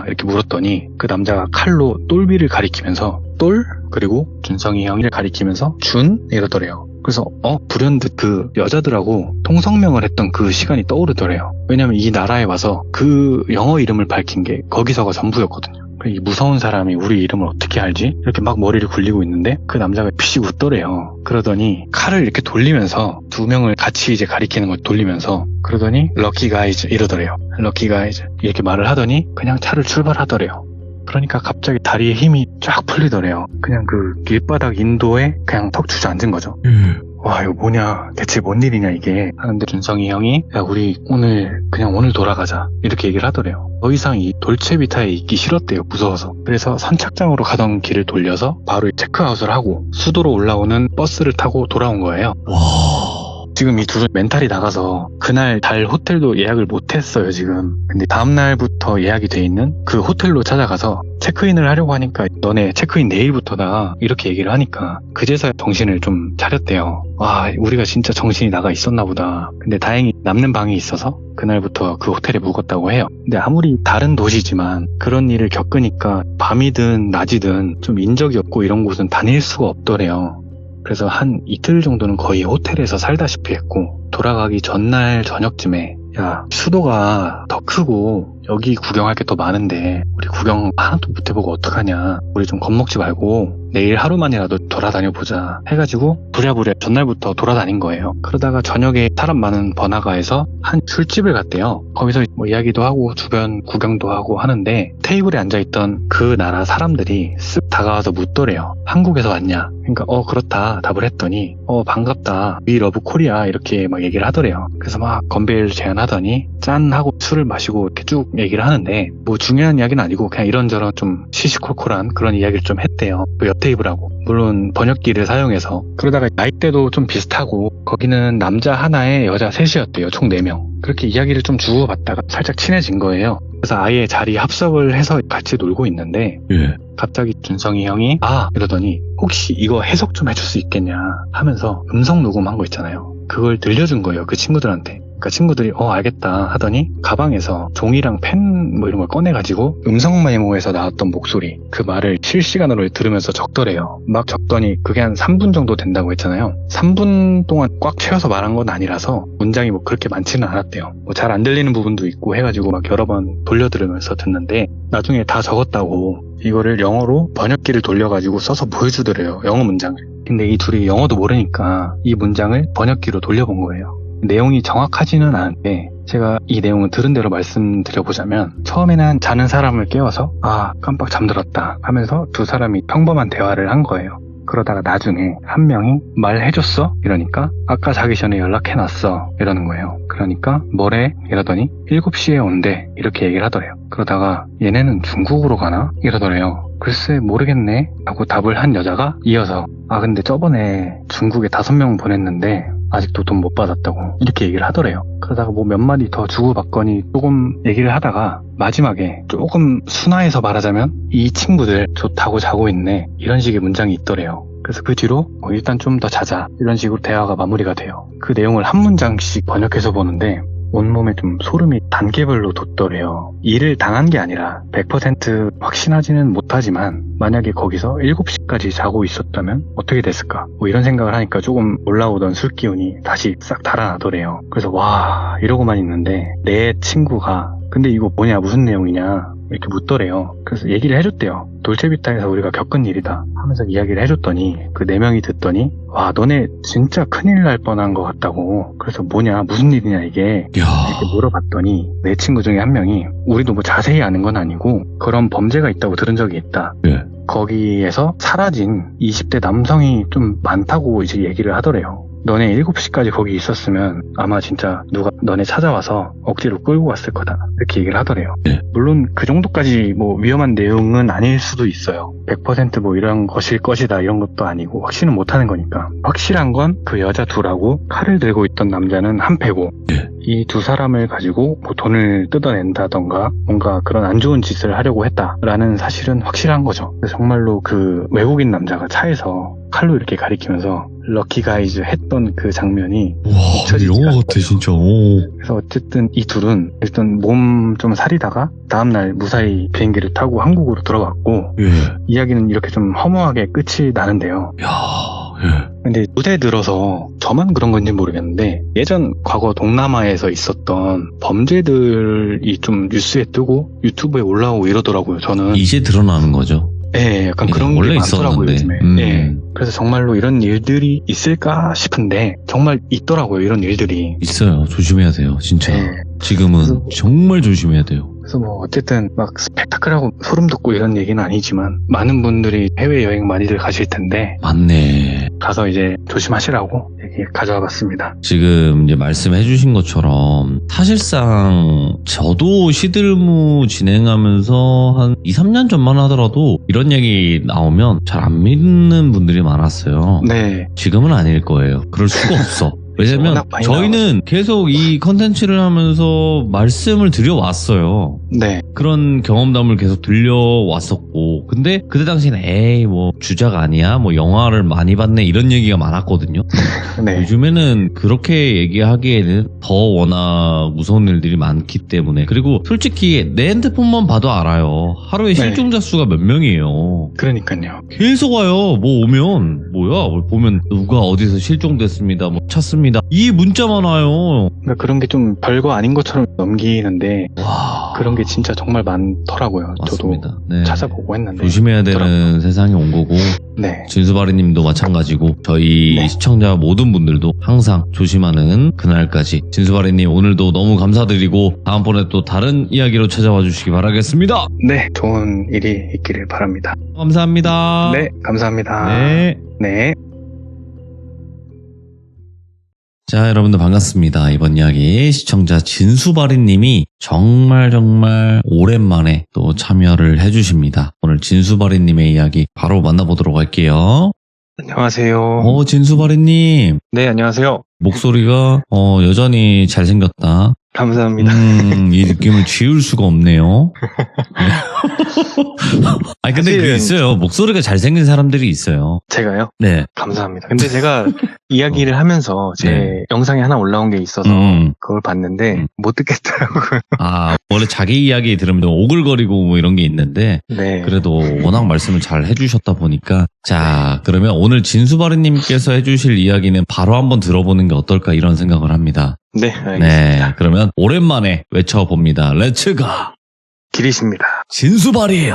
Speaker 2: 이렇게 물었더니 그 남자가 칼로 똘비를 가리키면서 똘? 그리고 준성이 형을 가리키면서 준? 이러더래요. 그래서 불현듯 그 여자들하고 통성명을 했던 그 시간이 떠오르더래요. 왜냐면 이 나라에 와서 그 영어 이름을 밝힌 게 거기서가 전부였거든요. 이 무서운 사람이 우리 이름을 어떻게 알지? 이렇게 막 머리를 굴리고 있는데 그 남자가 피식 웃더래요. 그러더니 칼을 이렇게 돌리면서 두 명을 같이 이제 가리키는 걸 돌리면서 그러더니 럭키 가이즈 이러더래요. 럭키 가이즈 이렇게 말을 하더니 그냥 차를 출발하더래요. 그러니까 갑자기 다리에 힘이 쫙 풀리더래요. 그냥 그 길바닥 인도에 그냥 턱 주저앉은 거죠. 와 이거 뭐냐 대체 뭔 일이냐 이게 하는데 준성이 형이 야 우리 오늘 돌아가자 이렇게 얘기를 하더래요. 더 이상 이 돌체비타에 있기 싫었대요. 무서워서. 그래서 선착장으로 가던 길을 돌려서 바로 체크아웃을 하고 수도로 올라오는 버스를 타고 돌아온 거예요.
Speaker 1: 와.
Speaker 2: 지금 이 둘은 멘탈이 나가서 그날 달 호텔도 예약을 못했어요 지금. 근데 다음날부터 예약이 돼 있는 그 호텔로 찾아가서 체크인을 하려고 하니까 너네 체크인 내일부터다 이렇게 얘기를 하니까 그제서야 정신을 좀 차렸대요. 와 우리가 진짜 정신이 나가 있었나 보다. 근데 다행히 남는 방이 있어서 그날부터 그 호텔에 묵었다고 해요. 근데 아무리 다른 도시지만 그런 일을 겪으니까 밤이든 낮이든 좀 인적이 없고 이런 곳은 다닐 수가 없더래요. 그래서 한 이틀 정도는 거의 호텔에서 살다시피 했고 돌아가기 전날 저녁쯤에 야 수도가 더 크고 여기 구경할 게 더 많은데 우리 구경 하나도 못 해보고 어떡하냐. 우리 좀 겁먹지 말고 내일 하루만이라도 돌아다녀보자 해가지고 부랴부랴 전날부터 돌아다닌 거예요. 그러다가 저녁에 사람 많은 번화가에서 한 술집을 갔대요. 거기서 뭐 이야기도 하고 주변 구경도 하고 하는데 테이블에 앉아있던 그 나라 사람들이 쓱 다가와서 묻더래요. 한국에서 왔냐? 그러니까 그렇다 답을 했더니 반갑다 We love Korea 이렇게 막 얘기를 하더래요. 그래서 막 건배를 제안하더니 짠 하고 술을 마시고 이렇게 쭉 얘기를 하는데 뭐 중요한 이야기는 아니고 그냥 이런저런 좀 시시콜콜한 그런 이야기를 좀 했대요. 그 옆 테이블하고 물론 번역기를 사용해서. 그러다가 나이대도 좀 비슷하고 거기는 남자 하나에 여자 셋이었대요. 총 4명. 그렇게 이야기를 좀 주고받다가 살짝 친해진 거예요. 그래서 아예 자리 합석을 해서 같이 놀고 있는데 갑자기 준성이 형이 이러더니 혹시 이거 해석 좀 해줄 수 있겠냐 하면서 음성 녹음한 거 있잖아요. 그걸 들려준 거예요. 그 친구들한테. 그러니까 친구들이 알겠다 하더니 가방에서 종이랑 펜 뭐 이런 걸 꺼내가지고 음성 메모에서 나왔던 목소리 그 말을 실시간으로 들으면서 적더래요. 막 적더니 그게 한 3분 정도 된다고 했잖아요. 3분 동안 꽉 채워서 말한 건 아니라서 문장이 뭐 그렇게 많지는 않았대요. 뭐 잘 안 들리는 부분도 있고 해가지고 막 여러 번 돌려 들으면서 듣는데 나중에 다 적었다고 이거를 영어로 번역기를 돌려가지고 써서 보여주더래요. 영어 문장을. 근데 이 둘이 영어도 모르니까 이 문장을 번역기로 돌려본 거예요. 내용이 정확하지는 않은데 제가 이 내용을 들은 대로 말씀드려보자면 처음에는 자는 사람을 깨워서 깜빡 잠들었다 하면서 두 사람이 평범한 대화를 한 거예요. 그러다가 나중에 한 명이 말해줬어? 이러니까 아까 자기 전에 연락해놨어 이러는 거예요. 그러니까 뭐래? 이러더니 7시에 온대 이렇게 얘기를 하더래요. 그러다가 얘네는 중국으로 가나? 이러더래요. 글쎄 모르겠네 하고 답을 한 여자가 이어서 근데 저번에 중국에 5명 보냈는데 아직도 돈 못 받았다고 이렇게 얘기를 하더래요. 그러다가 뭐 몇 마디 더 주고받거니 조금 얘기를 하다가 마지막에 조금 순화해서 말하자면 이 친구들 좋다고 자고 있네 이런 식의 문장이 있더래요. 그래서 그 뒤로 일단 좀 더 자자 이런 식으로 대화가 마무리가 돼요. 그 내용을 한 문장씩 번역해서 보는데 온몸에 좀 소름이 단계별로 돋더래요. 일을 당한 게 아니라 100% 확신하지는 못하지만 만약에 거기서 7시까지 자고 있었다면 어떻게 됐을까? 뭐 이런 생각을 하니까 조금 올라오던 술 기운이 다시 싹 달아나더래요. 그래서 와 이러고만 있는데 내 친구가 근데 이거 뭐냐 무슨 내용이냐 이렇게 묻더래요. 그래서 얘기를 해줬대요. 돌체비타에서 우리가 겪은 일이다 하면서 이야기를 해줬더니 그 4명이 듣더니 와 너네 진짜 큰일 날 뻔한 것 같다고. 그래서 뭐냐 무슨 일이냐 이게 이렇게 물어봤더니 내 친구 중에 한 명이 우리도 뭐 자세히 아는 건 아니고 그런 범죄가 있다고 들은 적이 있다. 거기에서 사라진 20대 남성이 좀 많다고 이제 얘기를 하더래요. 너네 7시까지 거기 있었으면 아마 진짜 누가 너네 찾아와서 억지로 끌고 갔을 거다 이렇게 얘기를 하더래요. 물론 그 정도까지 뭐 위험한 내용은 아닐 수도 있어요. 100% 뭐 이런 것일 것이다 이런 것도 아니고 확신은 못하는 거니까. 확실한 건 그 여자 둘하고 칼을 들고 있던 남자는 한패고 이 두 사람을 가지고 뭐 돈을 뜯어낸다던가 뭔가 그런 안 좋은 짓을 하려고 했다라는 사실은 확실한 거죠. 정말로 그 외국인 남자가 차에서 칼로 이렇게 가리키면서 럭키 가이즈 했던 그 장면이 잊혀지지
Speaker 1: 영화 같아 진짜.
Speaker 2: 그래서 어쨌든 이 둘은 일단 몸 좀 사리다가 다음날 무사히 비행기를 타고 한국으로 들어갔고 이야기는 이렇게 좀 허무하게 끝이 나는데요.
Speaker 1: 예.
Speaker 2: 근데 요새 들어서 저만 그런 건지 모르겠는데 예전 과거 동남아에서 있었던 범죄들이 좀 뉴스에 뜨고 유튜브에 올라오고 이러더라고요. 저는
Speaker 1: 이제 드러나는 거죠.
Speaker 2: 예, 약간
Speaker 1: 예,
Speaker 2: 그런
Speaker 1: 원래
Speaker 2: 게 많더라고요,
Speaker 1: 있었는데.
Speaker 2: 요즘에. 예. 그래서 정말로 이런 일들이 있을까 싶은데 정말 있더라고요, 이런 일들이.
Speaker 1: 있어요. 조심해야 돼요. 진짜.
Speaker 2: 예.
Speaker 1: 지금은 정말 조심해야 돼요.
Speaker 2: 그래서 뭐 어쨌든 막 스펙타클하고 소름 돋고 이런 얘기는 아니지만 많은 분들이 해외여행 많이들 가실 텐데
Speaker 1: 맞네.
Speaker 2: 가서 이제 조심하시라고 얘기 가져와 봤습니다.
Speaker 1: 지금 이제 말씀해 주신 것처럼 사실상 저도 시들무 진행하면서 한 2, 3년 전만 하더라도 이런 얘기 나오면 잘 안 믿는 분들이 많았어요.
Speaker 2: 네.
Speaker 1: 지금은 아닐 거예요. 그럴 수가 없어. 왜냐면
Speaker 2: 워낙 많이
Speaker 1: 저희는 계속 이 컨텐츠를 하면서 말씀을 드려왔어요.
Speaker 2: 네.
Speaker 1: 그런 경험담을 계속 들려왔었고, 근데 그때 당시에는 에이 뭐 주작 아니야, 뭐 영화를 많이 봤네 이런 얘기가 많았거든요.
Speaker 2: 네.
Speaker 1: 요즘에는 그렇게 얘기하기에는 더 워낙 무서운 일들이 많기 때문에, 그리고 솔직히 내 핸드폰만 봐도 알아요. 하루에
Speaker 2: 네.
Speaker 1: 실종자 수가 몇 명이에요.
Speaker 2: 그러니까요.
Speaker 1: 계속 와요. 뭐 오면 뭐야, 뭐 보면 누가 어디서 실종됐습니다, 뭐 찾습니다, 이 문자만 와요.
Speaker 2: 그러니까 그런 게 좀 별거 아닌 것처럼 넘기는데
Speaker 1: 와,
Speaker 2: 그런 게 진짜 정말 많더라고요.
Speaker 1: 맞습니다.
Speaker 2: 저도
Speaker 1: 네.
Speaker 2: 찾아보고 했는데.
Speaker 1: 조심해야 되는 세상이 온 거고,
Speaker 2: 네.
Speaker 1: 진수바리님도 마찬가지고 저희
Speaker 2: 네.
Speaker 1: 시청자 모든 분들도 항상 조심하는 그날까지. 진수바리님 오늘도 너무 감사드리고 다음번에 또 다른 이야기로 찾아와 주시기 바라겠습니다.
Speaker 2: 네. 좋은 일이 있기를 바랍니다.
Speaker 1: 감사합니다.
Speaker 2: 네. 감사합니다.
Speaker 1: 네.
Speaker 2: 네.
Speaker 1: 자, 여러분들 반갑습니다. 이번 이야기 시청자 진수바리님이 정말 오랜만에 또 참여를 해주십니다. 오늘 진수바리님의 이야기 바로 만나보도록 할게요.
Speaker 2: 안녕하세요.
Speaker 1: 진수바리님
Speaker 2: 네, 안녕하세요.
Speaker 1: 목소리가 여전히 잘생겼다.
Speaker 2: 감사합니다.
Speaker 1: 이 느낌을 지울 수가 없네요. 아니 근데 그게
Speaker 2: 사실은-
Speaker 1: 있어요. 목소리가 잘생긴 사람들이 있어요.
Speaker 2: 제가요?
Speaker 1: 네.
Speaker 2: 감사합니다. 근데 제가 이야기를 하면서 제
Speaker 1: 네.
Speaker 2: 영상이 하나 올라온 게 있어서 그걸 봤는데 못 듣겠더라고요.
Speaker 1: 원래 자기 이야기 들으면 좀 오글거리고 뭐 이런 게 있는데
Speaker 2: 네.
Speaker 1: 그래도 워낙 말씀을 잘 해주셨다 보니까, 자, 그러면 오늘 진수바리님께서 해주실 이야기는 바로 한번 들어보는 게 어떨까 이런 생각을 합니다.
Speaker 2: 네, 알겠습니다.
Speaker 1: 네. 그러면 오랜만에 외쳐봅니다. 렛츠가
Speaker 2: 길이십니다.
Speaker 1: 진수바리예요.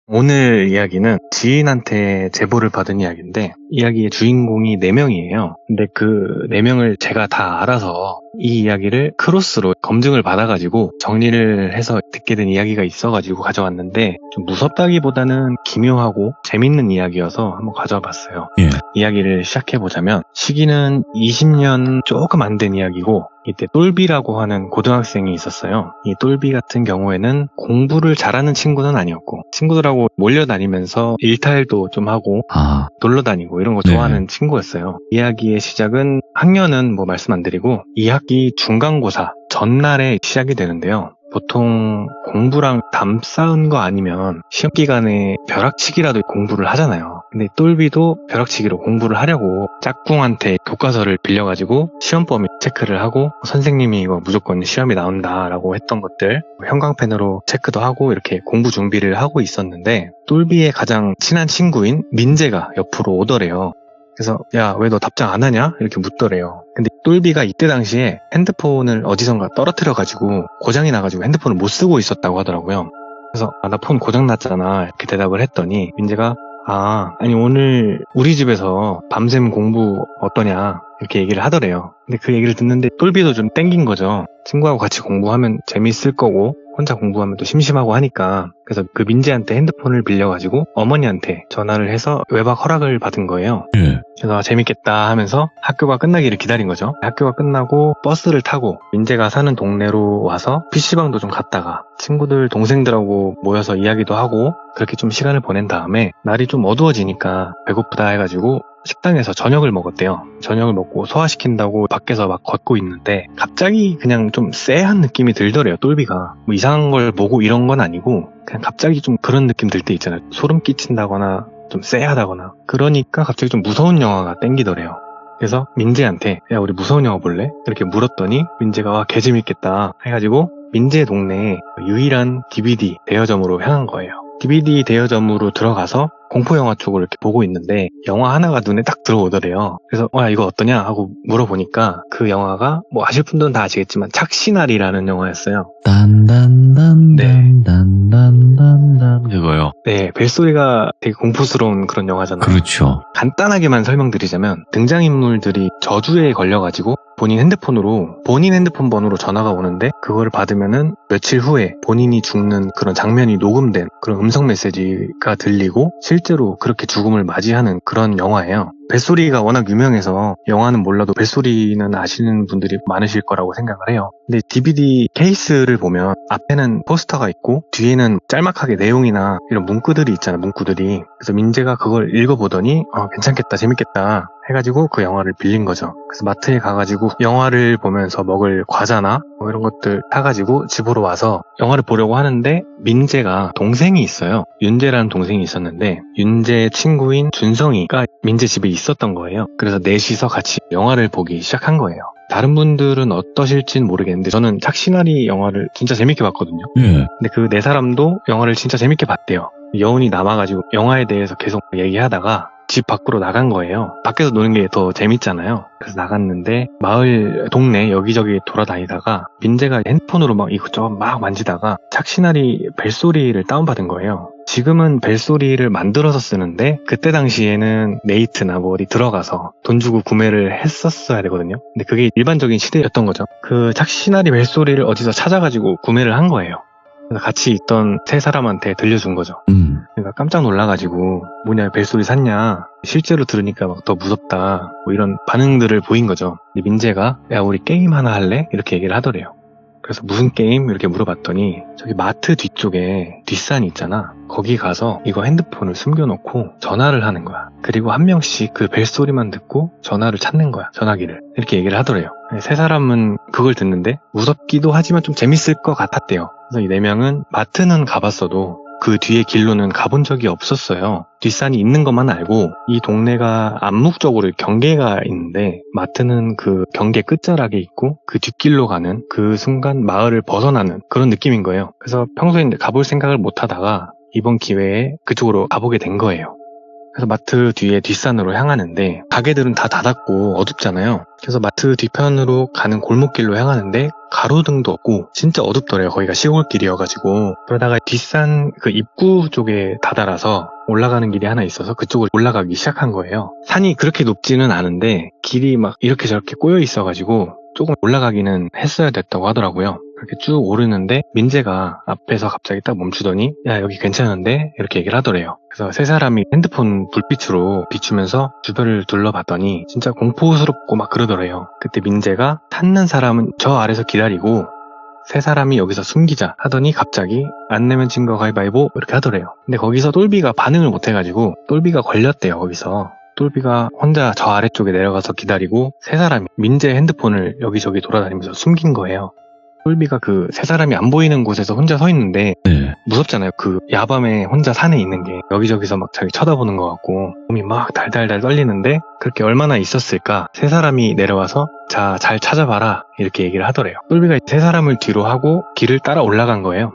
Speaker 2: 오늘 이야기는 지인한테 제보를 받은 이야기인데 이야기의 주인공이 4명이에요. 근데 그 4명을 제가 다 알아서 이 이야기를 크로스로 검증을 받아가지고 정리를 해서 듣게 된 이야기가 있어가지고 가져왔는데 좀 무섭다기보다는 기묘하고 재밌는 이야기여서 한번 가져와 봤어요.
Speaker 1: 예.
Speaker 2: 이야기를 시작해보자면 시기는 20년 조금 안 된 이야기고 이때 똘비라고 하는 고등학생이 있었어요. 이 똘비 같은 경우에는 공부를 잘하는 친구는 아니었고 친구들하고 몰려다니면서 일탈도 좀 하고 놀러 다니고 이런 거
Speaker 1: 네.
Speaker 2: 좋아하는 친구였어요. 이야기의 시작은 학년은 뭐 말씀 안 드리고 2학기 중간고사 전날에 시작이 되는데요. 보통 공부랑 담 쌓은 거 아니면 시험 기간에 벼락치기라도 공부를 하잖아요. 근데 똘비도 벼락치기로 공부를 하려고 짝꿍한테 교과서를 빌려가지고 시험 범위 체크를 하고 선생님이 이거 무조건 시험이 나온다라고 했던 것들 형광펜으로 체크도 하고 이렇게 공부 준비를 하고 있었는데 똘비의 가장 친한 친구인 민재가 옆으로 오더래요. 그래서 야, 왜 너 답장 안 하냐? 이렇게 묻더래요. 근데 똘비가 이때 당시에 핸드폰을 어디선가 떨어뜨려가지고 고장이 나가지고 핸드폰을 못 쓰고 있었다고 하더라고요. 그래서 나 폰 고장 났잖아 이렇게 대답을 했더니 민재가 아니 오늘 우리 집에서 밤샘 공부 어떠냐 이렇게 얘기를 하더래요. 근데 그 얘기를 듣는데 똘비도 좀 땡긴 거죠. 친구하고 같이 공부하면 재밌을 거고 혼자 공부하면 또 심심하고 하니까. 그래서 그 민재한테 핸드폰을 빌려가지고 어머니한테 전화를 해서 외박 허락을 받은 거예요.
Speaker 1: 예.
Speaker 2: 그래서 재밌겠다 하면서 학교가 끝나기를 기다린 거죠. 학교가 끝나고 버스를 타고 민재가 사는 동네로 와서 PC방도 좀 갔다가 친구들 동생들하고 모여서 이야기도 하고 그렇게 좀 시간을 보낸 다음에 날이 좀 어두워지니까 배고프다 해가지고 식당에서 저녁을 먹었대요. 저녁을 먹고 소화시킨다고 밖에서 막 걷고 있는데 갑자기 그냥 좀 쎄한 느낌이 들더래요. 똘비가 뭐 이상한 걸 보고 이런 건 아니고 그냥 갑자기 좀 그런 느낌 들 때 있잖아요. 소름 끼친다거나 좀 쎄하다거나 그러니까 갑자기 좀 무서운 영화가 땡기더래요. 그래서 민재한테 야 우리 무서운 영화 볼래? 이렇게 물었더니 민재가 와 개재밌겠다 해가지고 민재 동네에 유일한 DVD 대여점으로 향한 거예요. DVD 대여점으로 들어가서 공포영화 쪽을 이렇게 보고 있는데 영화 하나가 눈에 딱 들어오더래요. 그래서 야 이거 어떠냐 하고 물어보니까 그 영화가 뭐 아실 분들은 다 아시겠지만 착시날이라는 영화였어요.
Speaker 1: 딴딴딴딴딴딴딴 그거요.
Speaker 2: 네, 벨소리가 되게 공포스러운 그런 영화잖아요.
Speaker 1: 그렇죠.
Speaker 2: 간단하게만 설명드리자면 등장인물들이 저주에 걸려가지고 본인 핸드폰 번호로 전화가 오는데 그걸 받으면은 며칠 후에 본인이 죽는 그런 장면이 녹음된 그런 음성 메시지가 들리고 실제로 그렇게 죽음을 맞이하는 그런 영화예요. 벨소리가 워낙 유명해서 영화는 몰라도 벨소리는 아시는 분들이 많으실 거라고 생각을 해요. 근데 DVD 케이스를 보면 앞에는 포스터가 있고 뒤에는 짤막하게 내용이나 이런 문구들이 있잖아요. 문구들이. 그래서 민재가 그걸 읽어보더니 괜찮겠다, 재밌겠다 해가지고 그 영화를 빌린 거죠. 그래서 마트에 가가지고 영화를 보면서 먹을 과자나 뭐 이런 것들 사가지고 집으로 와서 영화를 보려고 하는데 민재가 동생이 있어요. 윤재라는 동생이 있었는데 윤재 친구인 준성이가 민재 집에 있었던 거예요. 그래서 넷이서 같이 영화를 보기 시작한 거예요. 다른 분들은 어떠실진 모르겠는데 저는 착시나리 영화를 진짜 재밌게 봤거든요.
Speaker 1: 예.
Speaker 2: 근데 그 네 사람도 영화를 진짜 재밌게 봤대요. 여운이 남아가지고 영화에 대해서 계속 얘기하다가 집 밖으로 나간 거예요. 밖에서 노는 게 더 재밌잖아요. 그래서 나갔는데 마을 동네 여기저기 돌아다니다가 민재가 핸드폰으로 막 이것저것 막 만지다가 착시나리 벨소리를 다운받은 거예요. 지금은 벨소리를 만들어서 쓰는데 그때 당시에는 네이트나 뭐 어디 들어가서 돈 주고 구매를 했었어야 되거든요. 근데 그게 일반적인 시대였던 거죠. 그 착시나리 벨소리를 어디서 찾아가지고 구매를 한 거예요. 그래서 같이 있던 세 사람한테 들려준 거죠. 그러니까 깜짝 놀라가지고 뭐냐 벨소리 샀냐 실제로 들으니까 막 더 무섭다 뭐 이런 반응들을 보인 거죠. 근데 민재가 야 우리 게임 하나 할래? 이렇게 얘기를 하더래요. 그래서 무슨 게임? 이렇게 물어봤더니 저기 마트 뒤쪽에 뒷산이 있잖아. 거기 가서 이거 핸드폰을 숨겨놓고 전화를 하는 거야. 그리고 한 명씩 그 벨소리만 듣고 전화를 찾는 거야. 전화기를. 이렇게 얘기를 하더래요. 세 사람은 그걸 듣는데 무섭기도 하지만 좀 재밌을 것 같았대요. 그래서 이 네 명은 마트는 가봤어도 그 뒤에 길로는 가본 적이 없었어요. 뒷산이 있는 것만 알고 이 동네가 암묵적으로 경계가 있는데 마트는 그 경계 끝자락에 있고 그 뒷길로 가는 그 순간 마을을 벗어나는 그런 느낌인 거예요. 그래서 평소에 가볼 생각을 못 하다가 이번 기회에 그쪽으로 가보게 된 거예요. 그래서 마트 뒤에 뒷산으로 향하는데 가게들은 다 닫았고 어둡잖아요. 그래서 마트 뒤편으로 가는 골목길로 향하는데 가로등도 없고 진짜 어둡더래요. 거기가 시골길이어가지고. 그러다가 뒷산 그 입구 쪽에 다다라서 올라가는 길이 하나 있어서 그쪽으로 올라가기 시작한 거예요. 산이 그렇게 높지는 않은데 길이 막 이렇게 저렇게 꼬여 있어가지고 조금 올라가기는 했어야 됐다고 하더라고요. 그렇게 쭉 오르는데 민재가 앞에서 갑자기 딱 멈추더니 야 여기 괜찮은데? 이렇게 얘기를 하더래요. 그래서 세 사람이 핸드폰 불빛으로 비추면서 주변을 둘러봤더니 진짜 공포스럽고 막 그러더래요. 그때 민재가 찾는 사람은 저 아래서 기다리고 세 사람이 여기서 숨기자 하더니 갑자기 안 내면 진 거 가위바위보 이렇게 하더래요. 근데 거기서 똘비가 반응을 못 해가지고 똘비가 걸렸대요. 거기서 똘비가 혼자 저 아래쪽에 내려가서 기다리고 세 사람이 민재 핸드폰을 여기저기 돌아다니면서 숨긴 거예요. 똘비가 그 세 사람이 안 보이는 곳에서 혼자 서 있는데
Speaker 1: 네.
Speaker 2: 무섭잖아요. 그 야밤에 혼자 산에 있는 게 여기저기서 막 자기 쳐다보는 것 같고 몸이 막 달달달 떨리는데 그렇게 얼마나 있었을까. 세 사람이 내려와서 자, 잘 찾아봐라 이렇게 얘기를 하더래요. 똘비가 세 사람을 뒤로 하고 길을 따라 올라간 거예요.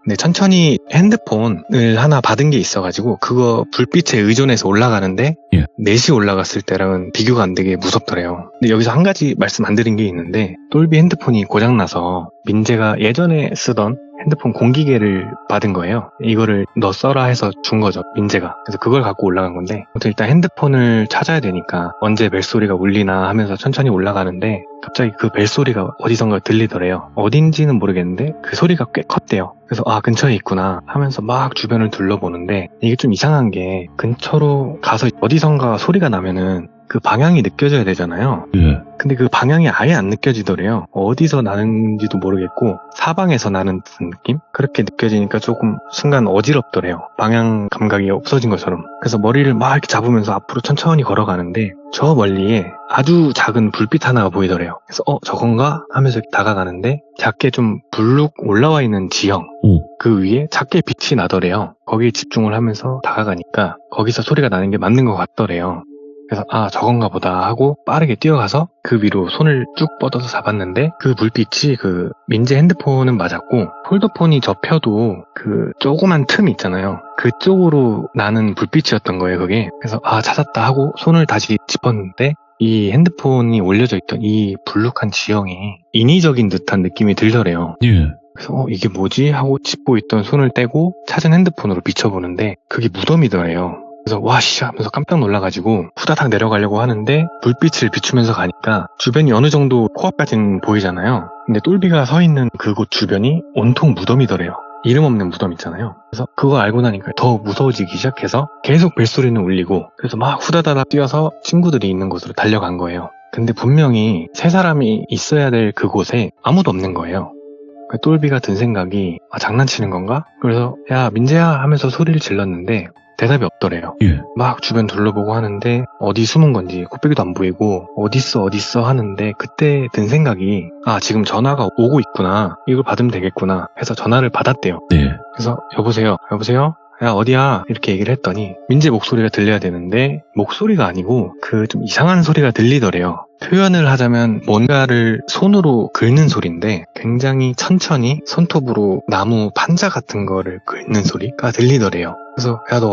Speaker 2: 근데 천천히 핸드폰을 하나 받은 게 있어가지고 그거 불빛에 의존해서 올라가는데
Speaker 1: 예.
Speaker 2: 넷이 올라갔을 때랑은 비교가 안 되게 무섭더래요. 근데 여기서 한 가지 말씀 안 드린 게 있는데 똘비 핸드폰이 고장나서 민재가 예전에 쓰던 핸드폰 공기계를 받은 거예요. 이거를 너 써라 해서 준 거죠, 민재가. 그래서 그걸 갖고 올라간 건데 아무튼 일단 핸드폰을 찾아야 되니까 언제 벨소리가 울리나 하면서 천천히 올라가는데 갑자기 그 벨소리가 어디선가 들리더래요. 어딘지는 모르겠는데 그 소리가 꽤 컸대요. 그래서 아 근처에 있구나 하면서 막 주변을 둘러보는데 이게 좀 이상한 게 근처로 가서 어디선가 소리가 나면은 그 방향이 느껴져야 되잖아요.
Speaker 1: 예.
Speaker 2: 근데 그 방향이 아예 안 느껴지더래요. 어디서 나는지도 모르겠고 사방에서 나는 듯한 느낌? 그렇게 느껴지니까 조금 순간 어지럽더래요. 방향 감각이 없어진 것처럼. 그래서 머리를 막 이렇게 잡으면서 앞으로 천천히 걸어가는데 저 멀리에 아주 작은 불빛 하나가 보이더래요. 그래서 저건가? 하면서 다가가는데 작게 좀 불룩 올라와 있는 지형 그 위에 작게 빛이 나더래요. 거기에 집중을 하면서 다가가니까 거기서 소리가 나는 게 맞는 것 같더래요. 그래서 아 저건가 보다 하고 빠르게 뛰어가서 그 위로 손을 쭉 뻗어서 잡았는데 그 불빛이 그 민재 핸드폰은 맞았고 폴더폰이 접혀도 그 조그만 틈 있잖아요. 그쪽으로 나는 불빛이었던 거예요 그게. 그래서 아 찾았다 하고 손을 다시 짚었는데 이 핸드폰이 올려져 있던 이 불룩한 지형이 인위적인 듯한 느낌이 들더래요.
Speaker 1: 예.
Speaker 2: 그래서 이게 뭐지? 하고 짚고 있던 손을 떼고 찾은 핸드폰으로 비춰보는데 그게 무덤이더래요. 그래서 와 씨 하면서 깜짝 놀라가지고 후다닥 내려가려고 하는데 불빛을 비추면서 가니까 주변이 어느 정도 코앞까지는 보이잖아요. 근데 똘비가 서 있는 그곳 주변이 온통 무덤이더래요. 이름 없는 무덤 있잖아요. 그래서 그거 알고 나니까 더 무서워지기 시작해서 계속 벨소리는 울리고 그래서 막 후다다닥 뛰어서 친구들이 있는 곳으로 달려간 거예요. 근데 분명히 세 사람이 있어야 될 그곳에 아무도 없는 거예요. 똘비가 든 생각이 아 장난치는 건가? 그래서 야 민재야 하면서 소리를 질렀는데 대답이 없더래요.
Speaker 1: 예.
Speaker 2: 막 주변 둘러보고 하는데 어디 숨은 건지 코빼기도 안 보이고 어딨어 하는데 그때 든 생각이 아 지금 전화가 오고 있구나 이걸 받으면 되겠구나 해서 전화를 받았대요.
Speaker 1: 네.
Speaker 2: 그래서 여보세요 야 어디야 이렇게 얘기를 했더니 민재 목소리가 들려야 되는데 목소리가 아니고 그 좀 이상한 소리가 들리더래요. 표현을 하자면 뭔가를 손으로 긁는 소리인데 굉장히 천천히 손톱으로 나무 판자 같은 거를 긁는 소리가 들리더래요. 그래서 야 너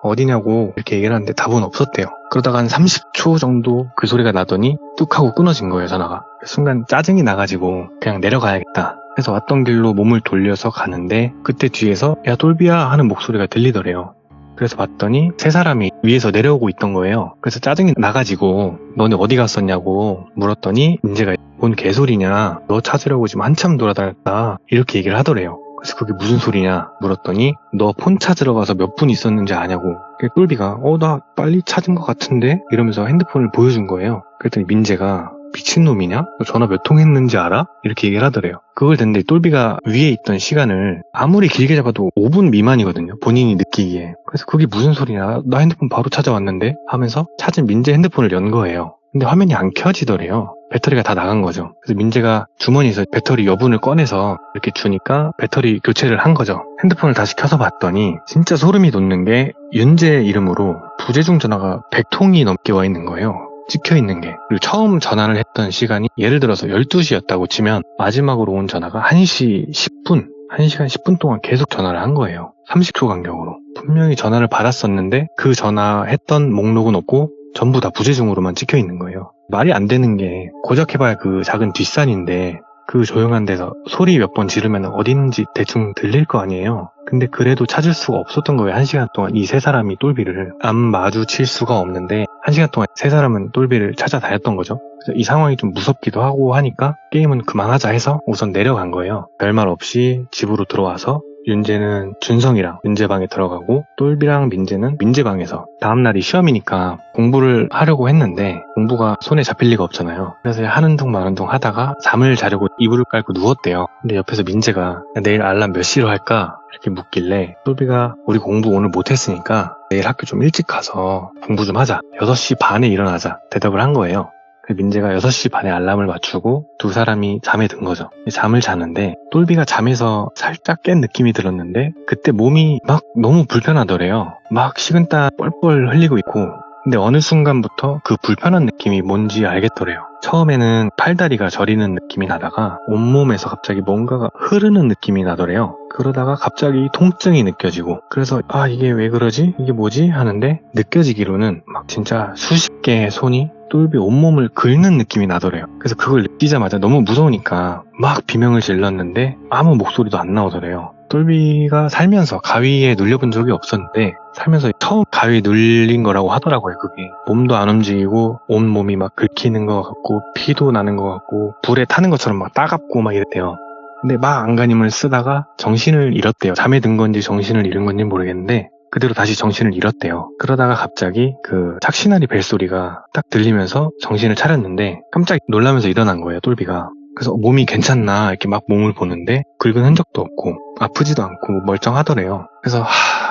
Speaker 2: 어디냐고 이렇게 얘기를 하는데 답은 없었대요. 그러다가 한 30초 정도 그 소리가 나더니 뚝 하고 끊어진 거예요 전화가. 순간 짜증이 나가지고 그냥 내려가야겠다 해서 왔던 길로 몸을 돌려서 가는데 그때 뒤에서 야 똘비야 하는 목소리가 들리더래요. 그래서 봤더니 세 사람이 위에서 내려오고 있던 거예요. 그래서 짜증이 나가지고 너네 어디 갔었냐고 물었더니 민재가 뭔 개소리냐 너 찾으려고 지금 한참 돌아다녔다 이렇게 얘기를 하더래요. 그래서 그게 무슨 소리냐 물었더니 너 폰 찾으러 가서 몇 분 있었는지 아냐고. 똘비가 나 빨리 찾은 것 같은데 이러면서 핸드폰을 보여준 거예요. 그랬더니 민재가 미친놈이냐? 너 전화 몇 통 했는지 알아? 이렇게 얘기를 하더래요. 그걸 듣는데 똘비가 위에 있던 시간을 아무리 길게 잡아도 5분 미만이거든요. 본인이 느끼기에. 그래서 그게 무슨 소리냐? 나 핸드폰 바로 찾아왔는데? 하면서 찾은 민재 핸드폰을 연 거예요. 근데 화면이 안 켜지더래요. 배터리가 다 나간 거죠. 그래서 민재가 주머니에서 배터리 여분을 꺼내서 이렇게 주니까 배터리 교체를 한 거죠. 핸드폰을 다시 켜서 봤더니 진짜 소름이 돋는 게 윤재 이름으로 부재중 전화가 100통이 넘게 와 있는 거예요. 찍혀 있는 게. 그리고 처음 전화를 했던 시간이 예를 들어서 12시였다고 치면 마지막으로 온 전화가 1시 10분, 1시간 10분 동안 계속 전화를 한 거예요. 30초 간격으로. 분명히 전화를 받았었는데 그 전화했던 목록은 없고 전부 다 부재중으로만 찍혀 있는 거예요. 말이 안 되는 게 고작 해봐야 그 작은 뒷산인데 그 조용한 데서 소리 몇 번 지르면 어디 있는지 대충 들릴 거 아니에요. 근데 그래도 찾을 수가 없었던 거예요. 1시간 동안 이 세 사람이 똘비를 안 마주칠 수가 없는데 1시간 동안 세 사람은 똘비를 찾아다녔던 거죠. 그래서 이 상황이 좀 무섭기도 하고 하니까 게임은 그만하자 해서 우선 내려간 거예요. 별말 없이 집으로 들어와서 윤재는 준성이랑 윤재 방에 들어가고 똘비랑 민재는 민재 방에서 다음날이 시험이니까 공부를 하려고 했는데 공부가 손에 잡힐 리가 없잖아요. 그래서 하는 둥 마는 둥 하다가 잠을 자려고 이불을 깔고 누웠대요. 근데 옆에서 민재가 내일 알람 몇 시로 할까? 이렇게 묻길래 똘비가 우리 공부 오늘 못했으니까 내일 학교 좀 일찍 가서 공부 좀 하자. 6시 반에 일어나자. 대답을 한 거예요. 민재가 6시 반에 알람을 맞추고 두 사람이 잠에 든 거죠. 잠을 자는데 똘비가 잠에서 살짝 깬 느낌이 들었는데 그때 몸이 막 너무 불편하더래요. 막 식은땀 뻘뻘 흘리고 있고 근데 어느 순간부터 그 불편한 느낌이 뭔지 알겠더래요. 처음에는 팔다리가 저리는 느낌이 나다가 온몸에서 갑자기 뭔가가 흐르는 느낌이 나더래요. 그러다가 갑자기 통증이 느껴지고 그래서 아 이게 왜 그러지? 이게 뭐지? 하는데 느껴지기로는 막 진짜 수십 개의 손이 똘비 온몸을 긁는 느낌이 나더래요. 그래서 그걸 느끼자마자 너무 무서우니까 막 비명을 질렀는데 아무 목소리도 안 나오더래요. 똘비가 살면서 가위에 눌려본 적이 없었는데 살면서 처음 가위에 눌린 거라고 하더라고요. 그게 몸도 안 움직이고 온몸이 막 긁히는 것 같고 피도 나는 것 같고 불에 타는 것처럼 막 따갑고 막 이랬대요. 근데 막 안간힘을 쓰다가 정신을 잃었대요. 잠에 든 건지 정신을 잃은 건지 모르겠는데 그대로 다시 정신을 잃었대요. 그러다가 갑자기 그 착신아리 벨소리가 딱 들리면서 정신을 차렸는데 깜짝 놀라면서 일어난 거예요, 똘비가. 그래서 몸이 괜찮나 이렇게 막 몸을 보는데 긁은 흔적도 없고 아프지도 않고 멀쩡하더래요. 그래서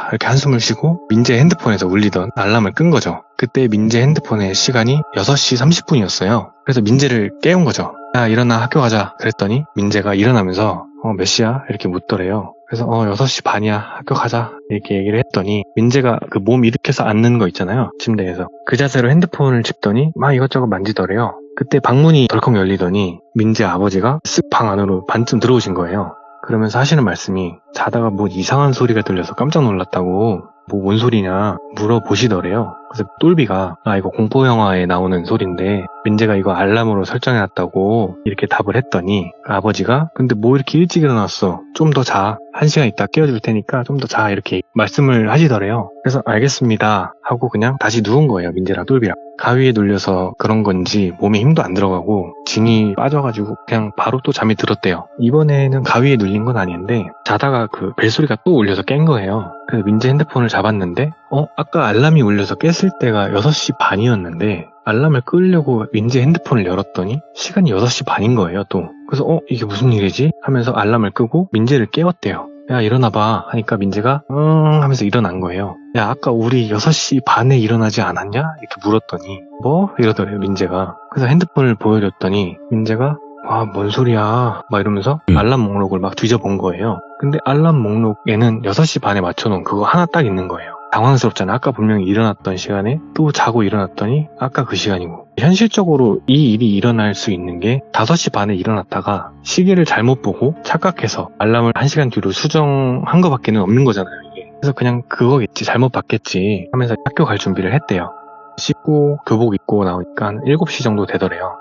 Speaker 2: 이렇게 한숨을 쉬고 민재 핸드폰에서 울리던 알람을 끈 거죠. 그때 민재 핸드폰의 시간이 6시 30분이었어요. 그래서 민재를 깨운 거죠. 야 일어나 학교 가자. 그랬더니 민재가 일어나면서 몇 시야? 이렇게 묻더래요. 그래서 6시 반이야. 학교 가자. 이렇게 얘기를 했더니 민재가 그 몸 일으켜서 앉는 거 있잖아요. 침대에서. 그 자세로 핸드폰을 짚더니 막 이것저것 만지더래요. 그때 방문이 덜컥 열리더니 민재 아버지가 쓱 방 안으로 반쯤 들어오신 거예요. 그러면서 하시는 말씀이 자다가 뭐 이상한 소리가 들려서 깜짝 놀랐다고 뭐 뭔 소리냐 물어보시더래요. 그래서 똘비가 이거 공포영화에 나오는 소리인데 민재가 이거 알람으로 설정해놨다고 이렇게 답을 했더니 아버지가 근데 뭐 이렇게 일찍 일어났어. 좀 더 자. 1시간 있다 깨워줄 테니까 좀 더 자. 이렇게 말씀을 하시더래요. 그래서 알겠습니다 하고 그냥 다시 누운 거예요. 민재랑 똘비랑. 가위에 눌려서 그런 건지 몸에 힘도 안 들어가고 진이 빠져가지고 그냥 바로 또 잠이 들었대요. 이번에는 가위에 눌린 건 아닌데 자다가 그 벨소리가 또 울려서 깬 거예요. 그래서 민재 핸드폰을 잡았는데 아까 알람이 울려서 깼을 때가 6시 반이었는데 알람을 끄려고 민재 핸드폰을 열었더니 시간이 6시 반인 거예요 또. 그래서 이게 무슨 일이지? 하면서 알람을 끄고 민재를 깨웠대요. 야 일어나봐 하니까 민재가 하면서 일어난 거예요. 야 아까 우리 6시 반에 일어나지 않았냐? 이렇게 물었더니 뭐? 이러더래요 민재가. 그래서 핸드폰을 보여줬더니 민재가 와 뭔 소리야 막 이러면서 알람 목록을 막 뒤져본 거예요. 근데 알람 목록에는 6시 반에 맞춰놓은 그거 하나 딱 있는 거예요. 당황스럽잖아. 아까 분명히 일어났던 시간에 또 자고 일어났더니 아까 그 시간이고. 현실적으로 이 일이 일어날 수 있는 게 5시 반에 일어났다가 시계를 잘못 보고 착각해서 알람을 1시간 뒤로 수정한 거밖에는 없는 거잖아요 이게. 그래서 그냥 그거겠지 잘못 봤겠지 하면서 학교 갈 준비를 했대요. 씻고 교복 입고 나오니까 한 7시 정도 되더래요.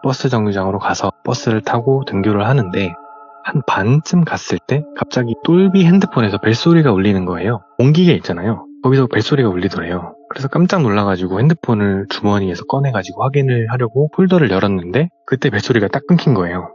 Speaker 2: 버스 정류장으로 가서 버스를 타고 등교를 하는데 한 반쯤 갔을 때 갑자기 똘비 핸드폰에서 벨소리가 울리는 거예요. 공기계 있잖아요. 거기서 벨소리가 울리더래요. 그래서 깜짝 놀라가지고 핸드폰을 주머니에서 꺼내가지고 확인을 하려고 폴더를 열었는데 그때 벨소리가 딱 끊긴 거예요.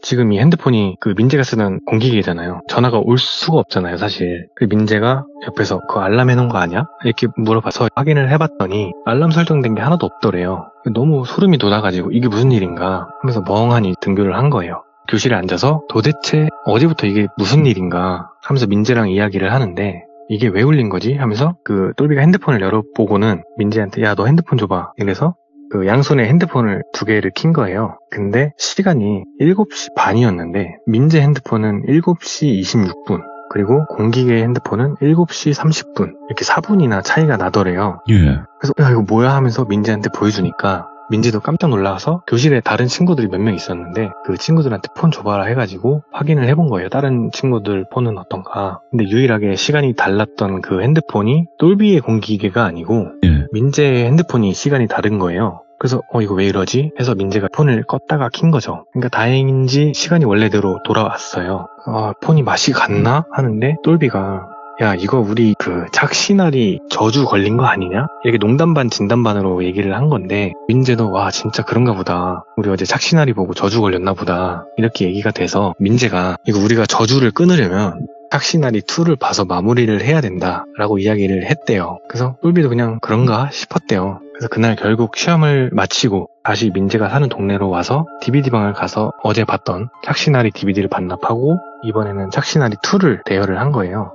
Speaker 2: 지금 이 핸드폰이 그 민재가 쓰는 공기계잖아요. 전화가 올 수가 없잖아요 사실. 그 민재가 옆에서 그거 알람 해놓은 거 아니야? 이렇게 물어봐서 확인을 해봤더니 알람 설정된 게 하나도 없더래요. 너무 소름이 돋아가지고 이게 무슨 일인가 하면서 멍하니 등교를 한 거예요. 교실에 앉아서 도대체 어제부터 이게 무슨 일인가 하면서 민재랑 이야기를 하는데 이게 왜 울린 거지? 하면서 그 똘비가 핸드폰을 열어보고는 민재한테 야 너 핸드폰 줘봐 이래서 그 양손에 핸드폰을 2개를 킨 거예요. 근데 시간이 7시 반이었는데 민재 핸드폰은 7시 26분 그리고 공기계 핸드폰은 7시 30분 이렇게 4분이나 차이가 나더래요.
Speaker 1: 예.
Speaker 2: 그래서 야 이거 뭐야 하면서 민재한테 보여주니까 민재도 깜짝 놀라서 교실에 다른 친구들이 몇 명 있었는데 그 친구들한테 폰 줘봐라 해가지고 확인을 해본 거예요. 다른 친구들 폰은 어떤가. 근데 유일하게 시간이 달랐던 그 핸드폰이 똘비의 공기계가 아니고
Speaker 1: 예.
Speaker 2: 민재의 핸드폰이 시간이 다른 거예요. 그래서 이거 왜 이러지? 해서 민재가 폰을 껐다가 킨 거죠. 그러니까 다행인지 시간이 원래대로 돌아왔어요. 폰이 맛이 갔나? 하는데 똘비가 야 이거 우리 그 착시나리 저주 걸린 거 아니냐? 이렇게 농담 반 진담 반으로 얘기를 한 건데 민재도 와 진짜 그런가 보다. 우리 어제 착시나리 보고 저주 걸렸나 보다. 이렇게 얘기가 돼서 민재가 이거 우리가 저주를 끊으려면 착시나리 2를 봐서 마무리를 해야 된다라고 이야기를 했대요. 그래서 똘비도 그냥 그런가 싶었대요. 그래서 그날 결국 시험을 마치고 다시 민재가 사는 동네로 와서 DVD방을 가서 어제 봤던 착시나리 DVD를 반납하고 이번에는 착시나리 2를 대여를 한 거예요.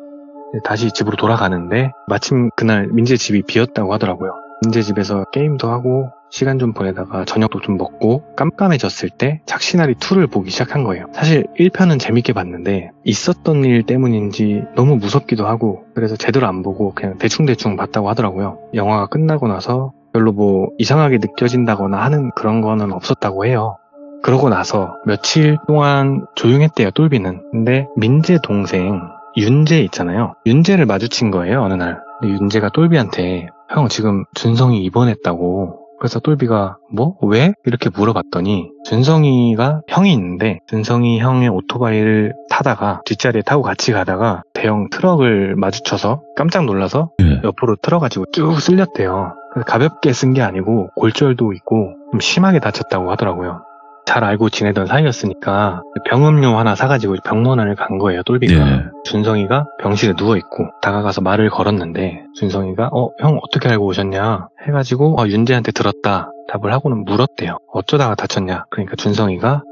Speaker 2: 다시 집으로 돌아가는데 마침 그날 민재 집이 비었다고 하더라고요. 민재 집에서 게임도 하고 시간 좀 보내다가 저녁도 좀 먹고 깜깜해졌을 때 착시나리 2를 보기 시작한 거예요. 사실 1편은 재밌게 봤는데 있었던 일 때문인지 너무 무섭기도 하고 그래서 제대로 안 보고 그냥 대충대충 봤다고 하더라고요. 영화가 끝나고 나서 별로 뭐 이상하게 느껴진다거나 하는 그런 거는 없었다고 해요. 그러고 나서 며칠 동안 조용했대요 똘비는. 근데 민재 동생 윤재 있잖아요. 윤재를 마주친 거예요 어느 날. 근데 윤재가 똘비한테 형 지금 준성이 입원했다고. 그래서 똘비가 뭐? 왜? 이렇게 물어봤더니 준성이가 형이 있는데 준성이 형의 오토바이를 타다가 뒷자리에 타고 같이 가다가 대형 트럭을 마주쳐서 깜짝 놀라서 옆으로 틀어가지고 쭉 쓸렸대요. 그래서 가볍게 쓴 게 아니고 골절도 있고 좀 심하게 다쳤다고 하더라고요. 잘 알고 지내던 사이였으니까 병음료 하나 사가지고 병원을 간 거예요 똘비가.
Speaker 1: 네.
Speaker 2: 준성이가 병실에 누워있고 다가가서 말을 걸었는데 준성이가 형 어떻게 알고 오셨냐 해가지고 윤재한테 들었다 답을 하고는 물었대요. 어쩌다가 다쳤냐. 그러니까 준성이가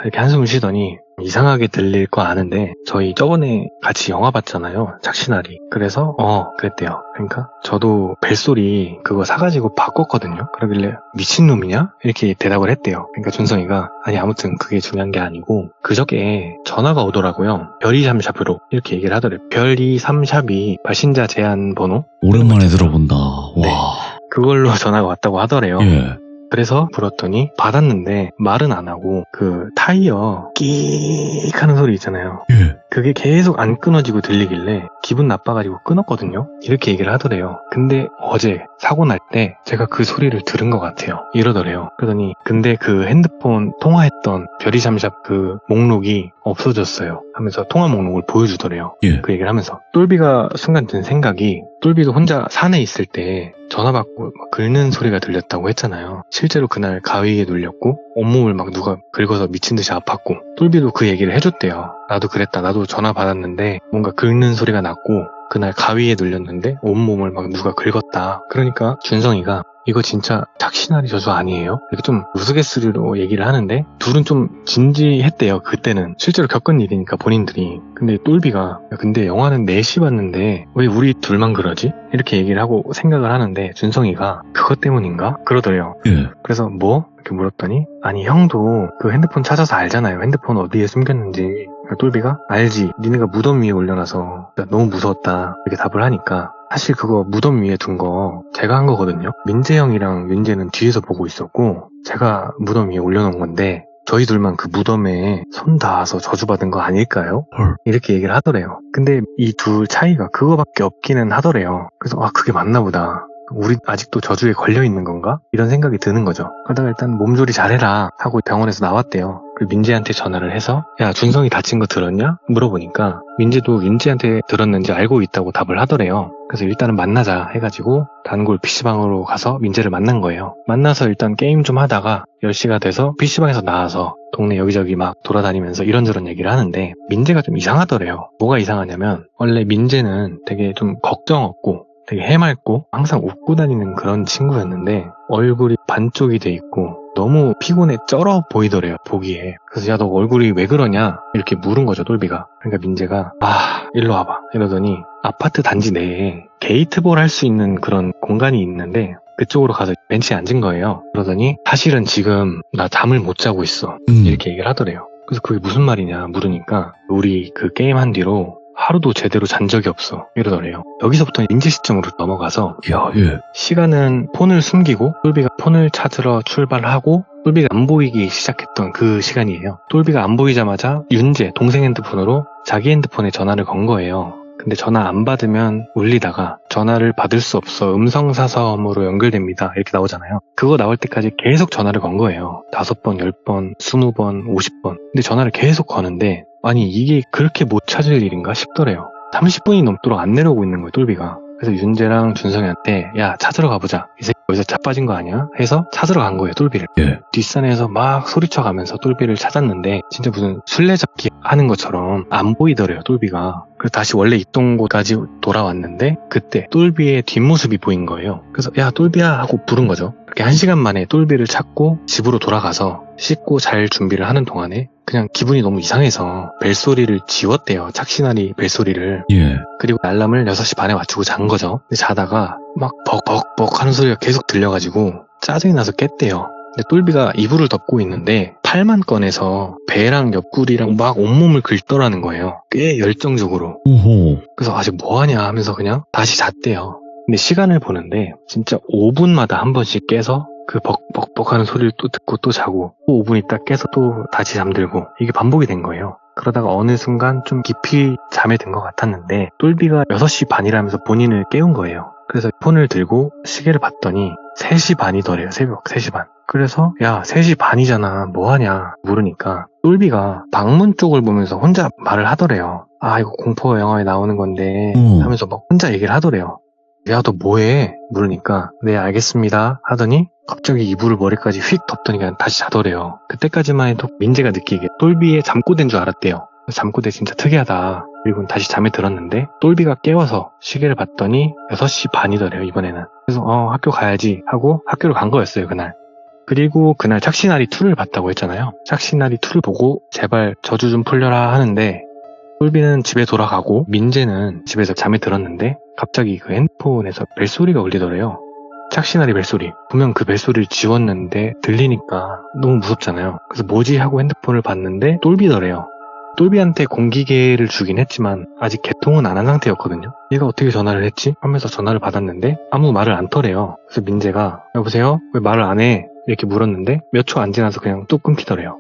Speaker 2: 이렇게 한숨을 쉬더니 이상하게 들릴 거 아는데 저희 저번에 같이 영화 봤잖아요. 착신아리. 그래서 그랬대요. 그러니까 저도 벨소리 그거 사가지고 바꿨거든요. 그러길래 미친놈이냐? 이렇게 대답을 했대요. 그러니까 준성이가 아니 아무튼 그게 중요한 게 아니고 그저께 전화가 오더라고요. 별이 3샵으로 이렇게 얘기를 하더래요. 별이 3샵이 발신자 제한 번호?
Speaker 1: 오랜만에 들어본다.
Speaker 2: 네.
Speaker 1: 와.
Speaker 2: 그걸로 전화가 왔다고 하더래요.
Speaker 1: 예.
Speaker 2: 그래서 불었더니 받았는데 말은 안 하고 그 타이어 끼익 하는 소리 있잖아요.
Speaker 1: 예.
Speaker 2: 그게 계속 안 끊어지고 들리길래 기분 나빠가지고 끊었거든요. 이렇게 얘기를 하더래요. 근데 어제 사고 날 때 제가 그 소리를 들은 것 같아요. 이러더래요. 그러더니 근데 그 핸드폰 통화했던 별이 잠샵 그 목록이 없어졌어요 하면서 통화 목록을 보여주더래요.
Speaker 1: 예.
Speaker 2: 그 얘기를 하면서 똘비가 순간 든 생각이 똘비도 혼자 산에 있을 때 전화 받고 막 긁는 소리가 들렸다고 했잖아요. 실제로 그날 가위에 눌렸고 온몸을 막 누가 긁어서 미친 듯이 아팠고 똘비도 그 얘기를 해줬대요. 나도 그랬다. 나도 전화 받았는데 뭔가 긁는 소리가 났고 그날 가위에 눌렸는데 온몸을 막 누가 긁었다. 그러니까 준성이가 이거 진짜 착신아리 저주 아니에요? 이렇게 좀 우스갯소리로 얘기를 하는데 둘은 좀 진지했대요. 그때는 실제로 겪은 일이니까 본인들이. 근데 똘비가 야, 근데 영화는 4시 봤는데 왜 우리 둘만 그러지? 이렇게 얘기를 하고 생각을 하는데 준성이가 그것 때문인가? 그러더래요.
Speaker 1: 예.
Speaker 2: 그래서 뭐? 이렇게 물었더니 아니 형도 그 핸드폰 찾아서 알잖아요. 핸드폰 어디에 숨겼는지. 똘비가 알지. 니네가 무덤 위에 올려놔서 너무 무서웠다. 이렇게 답을 하니까 사실 그거 무덤 위에 둔 거 제가 한 거거든요. 민재 형이랑 윤재는 뒤에서 보고 있었고 제가 무덤 위에 올려놓은 건데 저희 둘만 그 무덤에 손 닿아서 저주받은 거 아닐까요?
Speaker 1: 헐.
Speaker 2: 이렇게 얘기를 하더래요. 근데 이 둘 차이가 그거밖에 없기는 하더래요. 그래서 그게 맞나 보다. 우리 아직도 저주에 걸려있는 건가? 이런 생각이 드는 거죠. 그러다가 일단 몸조리 잘해라 하고 병원에서 나왔대요. 그리고 민재한테 전화를 해서 야 준성이 다친 거 들었냐? 물어보니까 민재도 윤재한테 들었는지 알고 있다고 답을 하더래요. 그래서 일단은 만나자 해가지고 단골 PC방으로 가서 민재를 만난 거예요. 만나서 일단 게임 좀 하다가 10시가 돼서 PC방에서 나와서 동네 여기저기 막 돌아다니면서 이런저런 얘기를 하는데 민재가 좀 이상하더래요. 뭐가 이상하냐면 원래 민재는 되게 좀 걱정 없고 되게 해맑고 항상 웃고 다니는 그런 친구였는데 얼굴이 반쪽이 돼 있고 너무 피곤해 쩔어 보이더래요, 보기에. 그래서 야, 너 얼굴이 왜 그러냐? 이렇게 물은 거죠, 똘비가. 그러니까 민재가 일로 와봐. 이러더니 아파트 단지 내에 게이트볼 할 수 있는 그런 공간이 있는데 그쪽으로 가서 벤치에 앉은 거예요. 그러더니 사실은 지금 나 잠을 못 자고 있어. 이렇게 얘기를 하더래요. 그래서 그게 무슨 말이냐 물으니까 우리 그 게임 한 뒤로 하루도 제대로 잔 적이 없어. 이러더래요. 여기서부터 민재 시점으로 넘어가서
Speaker 1: 예.
Speaker 2: 시간은 폰을 숨기고 똘비가 폰을 찾으러 출발하고 똘비가 안 보이기 시작했던 그 시간이에요. 똘비가 안 보이자마자 윤재 동생 핸드폰으로 자기 핸드폰에 전화를 건 거예요. 근데 전화 안 받으면 울리다가 전화를 받을 수 없어 음성사서음으로 연결됩니다. 이렇게 나오잖아요. 그거 나올 때까지 계속 전화를 건 거예요. 5번, 10번, 20번, 50번. 근데 전화를 계속 거는데 아니 이게 그렇게 못 찾을 일인가 싶더래요. 30분이 넘도록 안 내려오고 있는 거예요, 똘비가. 그래서 윤재랑 준성이한테 야 찾으러 가보자. 이 새끼 여기서 자빠진 거 아니야? 해서 찾으러 간 거예요, 똘비를.
Speaker 1: 예.
Speaker 2: 뒷산에서 막 소리쳐가면서 똘비를 찾았는데 진짜 무슨 술래잡기 하는 것처럼 안 보이더래요, 똘비가. 그래서 다시 원래 있던 곳까지 돌아왔는데 그때 똘비의 뒷모습이 보인 거예요. 그래서 야 똘비야 하고 부른 거죠. 그렇게 1시간 만에 똘비를 찾고 집으로 돌아가서 씻고 잘 준비를 하는 동안에 그냥 기분이 너무 이상해서 벨소리를 지웠대요. 착신아리 벨소리를.
Speaker 1: 예.
Speaker 2: 그리고 알람을 6시 반에 맞추고 잔 거죠. 근데 자다가 막 벅벅벅 하는 소리가 계속 들려가지고 짜증이 나서 깼대요. 근데 똘비가 이불을 덮고 있는데 팔만 꺼내서 배랑 옆구리랑 막 온몸을 긁더라는 거예요. 꽤 열정적으로.
Speaker 1: 오호.
Speaker 2: 그래서 아직 뭐하냐 하면서 그냥 다시 잤대요. 근데 시간을 보는데 진짜 5분마다 한 번씩 깨서 그 벅벅벅 하는 소리를 또 듣고 또 자고 또 5분 있다 깨서 또 다시 잠들고 이게 반복이 된 거예요. 그러다가 어느 순간 좀 깊이 잠에 든 것 같았는데 똘비가 6시 반이라면서 본인을 깨운 거예요. 그래서 폰을 들고 시계를 봤더니 3시 반이더래요. 새벽 3시 반. 그래서 야 3시 반이잖아 뭐하냐 물으니까 똘비가 방문 쪽을 보면서 혼자 말을 하더래요. 이거 공포 영화에 나오는 건데 하면서 막 혼자 얘기를 하더래요. 야 너 뭐해? 물으니까 네 알겠습니다 하더니 갑자기 이불을 머리까지 휙 덮더니 그냥 다시 자더래요. 그때까지만 해도 민재가 느끼게 똘비의 잠꼬대인 줄 알았대요. 잠꼬대 진짜 특이하다. 그리고 다시 잠에 들었는데 똘비가 깨워서 시계를 봤더니 6시 반이더래요 이번에는. 그래서 학교 가야지 하고 학교를 간 거였어요 그날. 그리고 그날 착시나리 2를 봤다고 했잖아요. 착시나리 2를 보고 제발 저주 좀 풀려라 하는데 똘비는 집에 돌아가고 민재는 집에서 잠에 들었는데 갑자기 그 핸드폰에서 벨소리가 울리더래요. 착시나리 벨소리. 분명 그 벨소리를 지웠는데 들리니까 너무 무섭잖아요. 그래서 뭐지 하고 핸드폰을 봤는데 똘비더래요. 똘비한테 공기계를 주긴 했지만 아직 개통은 안 한 상태였거든요. 얘가 어떻게 전화를 했지? 하면서 전화를 받았는데 아무 말을 안 터래요. 그래서 민재가 여보세요? 왜 말을 안 해? 이렇게 물었는데 몇 초 안 지나서 그냥 뚝 끊기더래요.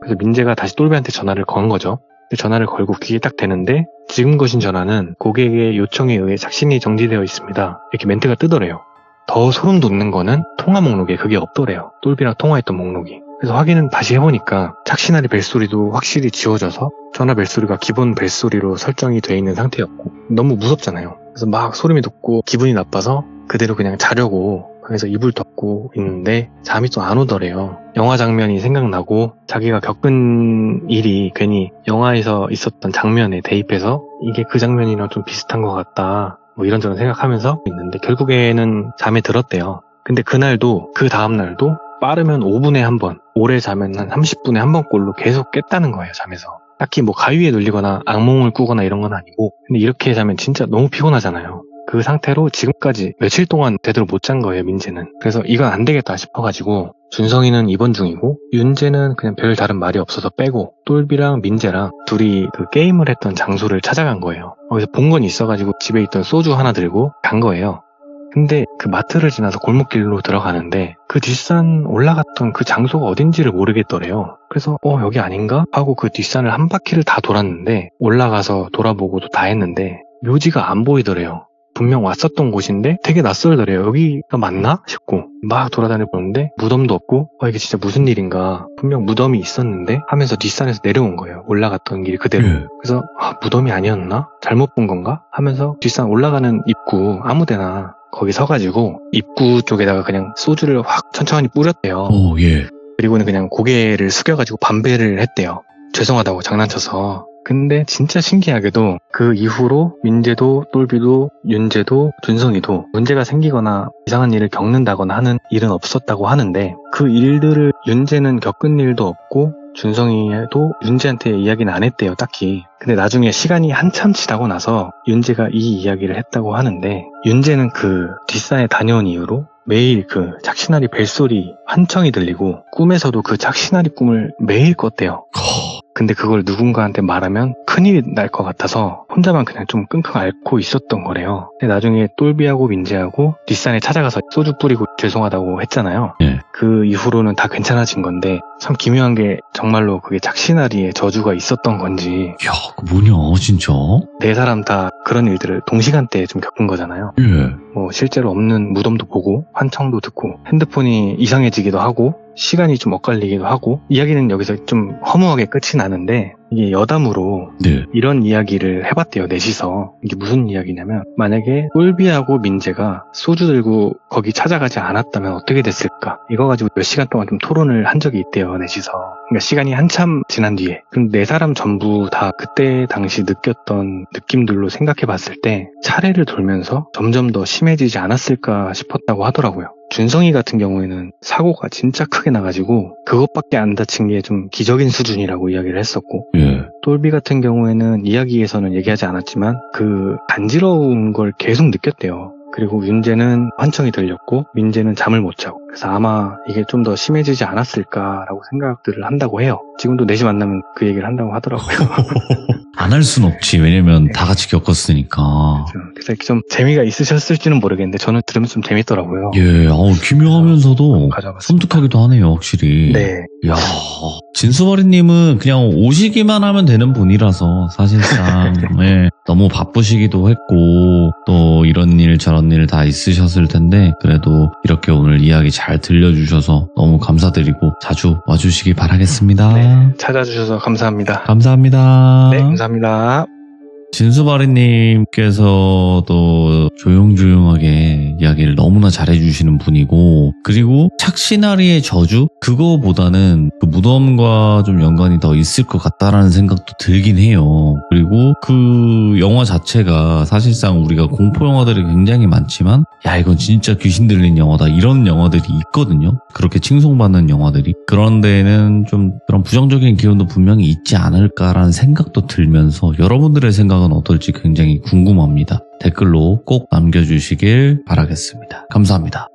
Speaker 2: 그래서 민재가 다시 똘비한테 전화를 건 거죠. 전화를 걸고 귀에 딱 대는데 지금 거신 전화는 고객의 요청에 의해 착신이 정지되어 있습니다. 이렇게 멘트가 뜨더래요. 더 소름 돋는 거는 통화 목록에 그게 없더래요. 똘비랑 통화했던 목록이. 그래서 확인은 다시 해보니까 착시나리 벨소리도 확실히 지워져서 전화 벨소리가 기본 벨소리로 설정이 돼 있는 상태였고 너무 무섭잖아요. 그래서 막 소름이 돋고 기분이 나빠서 그대로 그냥 자려고 방에서 이불 덮고 있는데 잠이 또 안 오더래요. 영화 장면이 생각나고 자기가 겪은 일이 괜히 영화에서 있었던 장면에 대입해서 이게 그 장면이랑 좀 비슷한 것 같다 뭐 이런저런 생각하면서 있는데 결국에는 잠에 들었대요. 근데 그날도 그 다음날도 빠르면 5분에 한 번, 오래 자면 한 30분에 한 번꼴로 계속 깼다는 거예요, 잠에서. 딱히 뭐 가위에 눌리거나 악몽을 꾸거나 이런 건 아니고 근데 이렇게 자면 진짜 너무 피곤하잖아요. 그 상태로 지금까지 며칠 동안 제대로 못 잔 거예요, 민재는. 그래서 이건 안 되겠다 싶어가지고 준성이는 입원 중이고 윤재는 그냥 별 다른 말이 없어서 빼고 똘비랑 민재랑 둘이 그 게임을 했던 장소를 찾아간 거예요. 거기서 본 건 있어가지고 집에 있던 소주 하나 들고 간 거예요. 근데 그 마트를 지나서 골목길로 들어가는데 그 뒷산 올라갔던 그 장소가 어딘지를 모르겠더래요. 그래서 여기 아닌가? 하고 그 뒷산을 한 바퀴를 다 돌았는데 올라가서 돌아보고도 다 했는데 묘지가 안 보이더래요. 분명 왔었던 곳인데 되게 낯설더래요. 여기가 맞나? 싶고 막 돌아다녀보는데 무덤도 없고 이게 진짜 무슨 일인가 분명 무덤이 있었는데 하면서 뒷산에서 내려온 거예요. 올라갔던 길 그대로. 그래서 무덤이 아니었나? 잘못 본 건가? 하면서 뒷산 올라가는 입구 아무데나 거기 서가지고 입구 쪽에다가 그냥 소주를 확 천천히 뿌렸대요.
Speaker 1: 예.
Speaker 2: 그리고는 그냥 고개를 숙여가지고 반배를 했대요. 죄송하다고 장난쳐서. 근데 진짜 신기하게도 그 이후로 민재도 똘비도 윤재도 준성이도 문제가 생기거나 이상한 일을 겪는다거나 하는 일은 없었다고 하는데 그 일들을 윤재는 겪은 일도 없고 준성이도 윤재한테 이야기는 안 했대요, 딱히. 근데 나중에 시간이 한참 지나고 나서 윤재가 이 이야기를 했다고 하는데 윤재는 그 뒷산에 다녀온 이후로 매일 그 착시나리 벨소리 환청이 들리고 꿈에서도 그 착시나리 꿈을 매일 꿨대요. 근데 그걸 누군가한테 말하면 큰일이 날 것 같아서 혼자만 그냥 좀 끙끙 앓고 있었던 거래요. 근데 나중에 똘비하고 민재하고 뒷산에 찾아가서 소주 뿌리고 죄송하다고 했잖아요.
Speaker 1: 예.
Speaker 2: 그 이후로는 다 괜찮아진 건데 참 기묘한 게 정말로 그게 착시나리의 저주가 있었던 건지
Speaker 1: 야, 그 뭐냐, 진짜?
Speaker 2: 네 사람 다 그런 일들을 동시간대에 좀 겪은 거잖아요.
Speaker 1: 예.
Speaker 2: 뭐 실제로 없는 무덤도 보고 환청도 듣고 핸드폰이 이상해지기도 하고 시간이 좀 엇갈리기도 하고 이야기는 여기서 좀 허무하게 끝이 나는데 이게 여담으로
Speaker 1: 네.
Speaker 2: 이런 이야기를 해봤대요, 넷이서. 이게 무슨 이야기냐면 만약에 똘비하고 민재가 소주 들고 거기 찾아가지 않았다면 어떻게 됐을까? 이거 가지고 몇 시간 동안 좀 토론을 한 적이 있대요, 넷이서. 그러니까 시간이 한참 지난 뒤에. 그럼 네 사람 전부 다 그때 당시 느꼈던 느낌들로 생각해봤을 때 차례를 돌면서 점점 더 심해지지 않았을까 싶었다고 하더라고요. 준성이 같은 경우에는 사고가 진짜 크게 나가지고 그것밖에 안 다친 게 좀 기적인 수준이라고 이야기를 했었고
Speaker 1: 예.
Speaker 2: 똘비 같은 경우에는 이야기에서는 얘기하지 않았지만 그 간지러운 걸 계속 느꼈대요. 그리고 윤재는 환청이 들렸고 민재는 잠을 못 자고 그래서 아마 이게 좀 더 심해지지 않았을까라고 생각들을 한다고 해요. 지금도 넷이 만나면 그 얘기를 한다고 하더라고요.
Speaker 1: 안 할 순 없지. 왜냐면 다 같이 겪었으니까.
Speaker 2: 그래서 이렇게 좀 재미가 있으셨을지는 모르겠는데 저는 들으면서 좀 재밌더라고요.
Speaker 1: 예, 기묘하면서도
Speaker 2: 가져봤습니다.
Speaker 1: 섬뜩하기도 하네요, 확실히.
Speaker 2: 네.
Speaker 1: 야, 진수버리님은 그냥 오시기만 하면 되는 분이라서 사실상 예, 너무 바쁘시기도 했고 또 이런 일 저런 일 다 있으셨을 텐데 그래도 이렇게 오늘 이야기 잘 들려주셔서 너무 감사드리고 자주 와주시기 바라겠습니다.
Speaker 2: 네, 찾아주셔서 감사합니다.
Speaker 1: 감사합니다.
Speaker 2: 네, 감사합니다.
Speaker 1: 진수바리님께서도 조용조용하게 이야기를 너무나 잘해주시는 분이고, 그리고 착시나리의 저주? 그거보다는 그 무덤과 좀 연관이 더 있을 것 같다라는 생각도 들긴 해요. 그리고 그 영화 자체가 사실상 우리가 공포 영화들이 굉장히 많지만, 야, 이건 진짜 귀신 들린 영화다, 이런 영화들이 있거든요. 그렇게 칭송받는 영화들이. 그런 데에는 좀 그런 부정적인 기운도 분명히 있지 않을까라는 생각도 들면서 여러분들의 생각은 어떨지 굉장히 궁금합니다. 댓글로 꼭 남겨주시길 바라겠습니다. 감사합니다.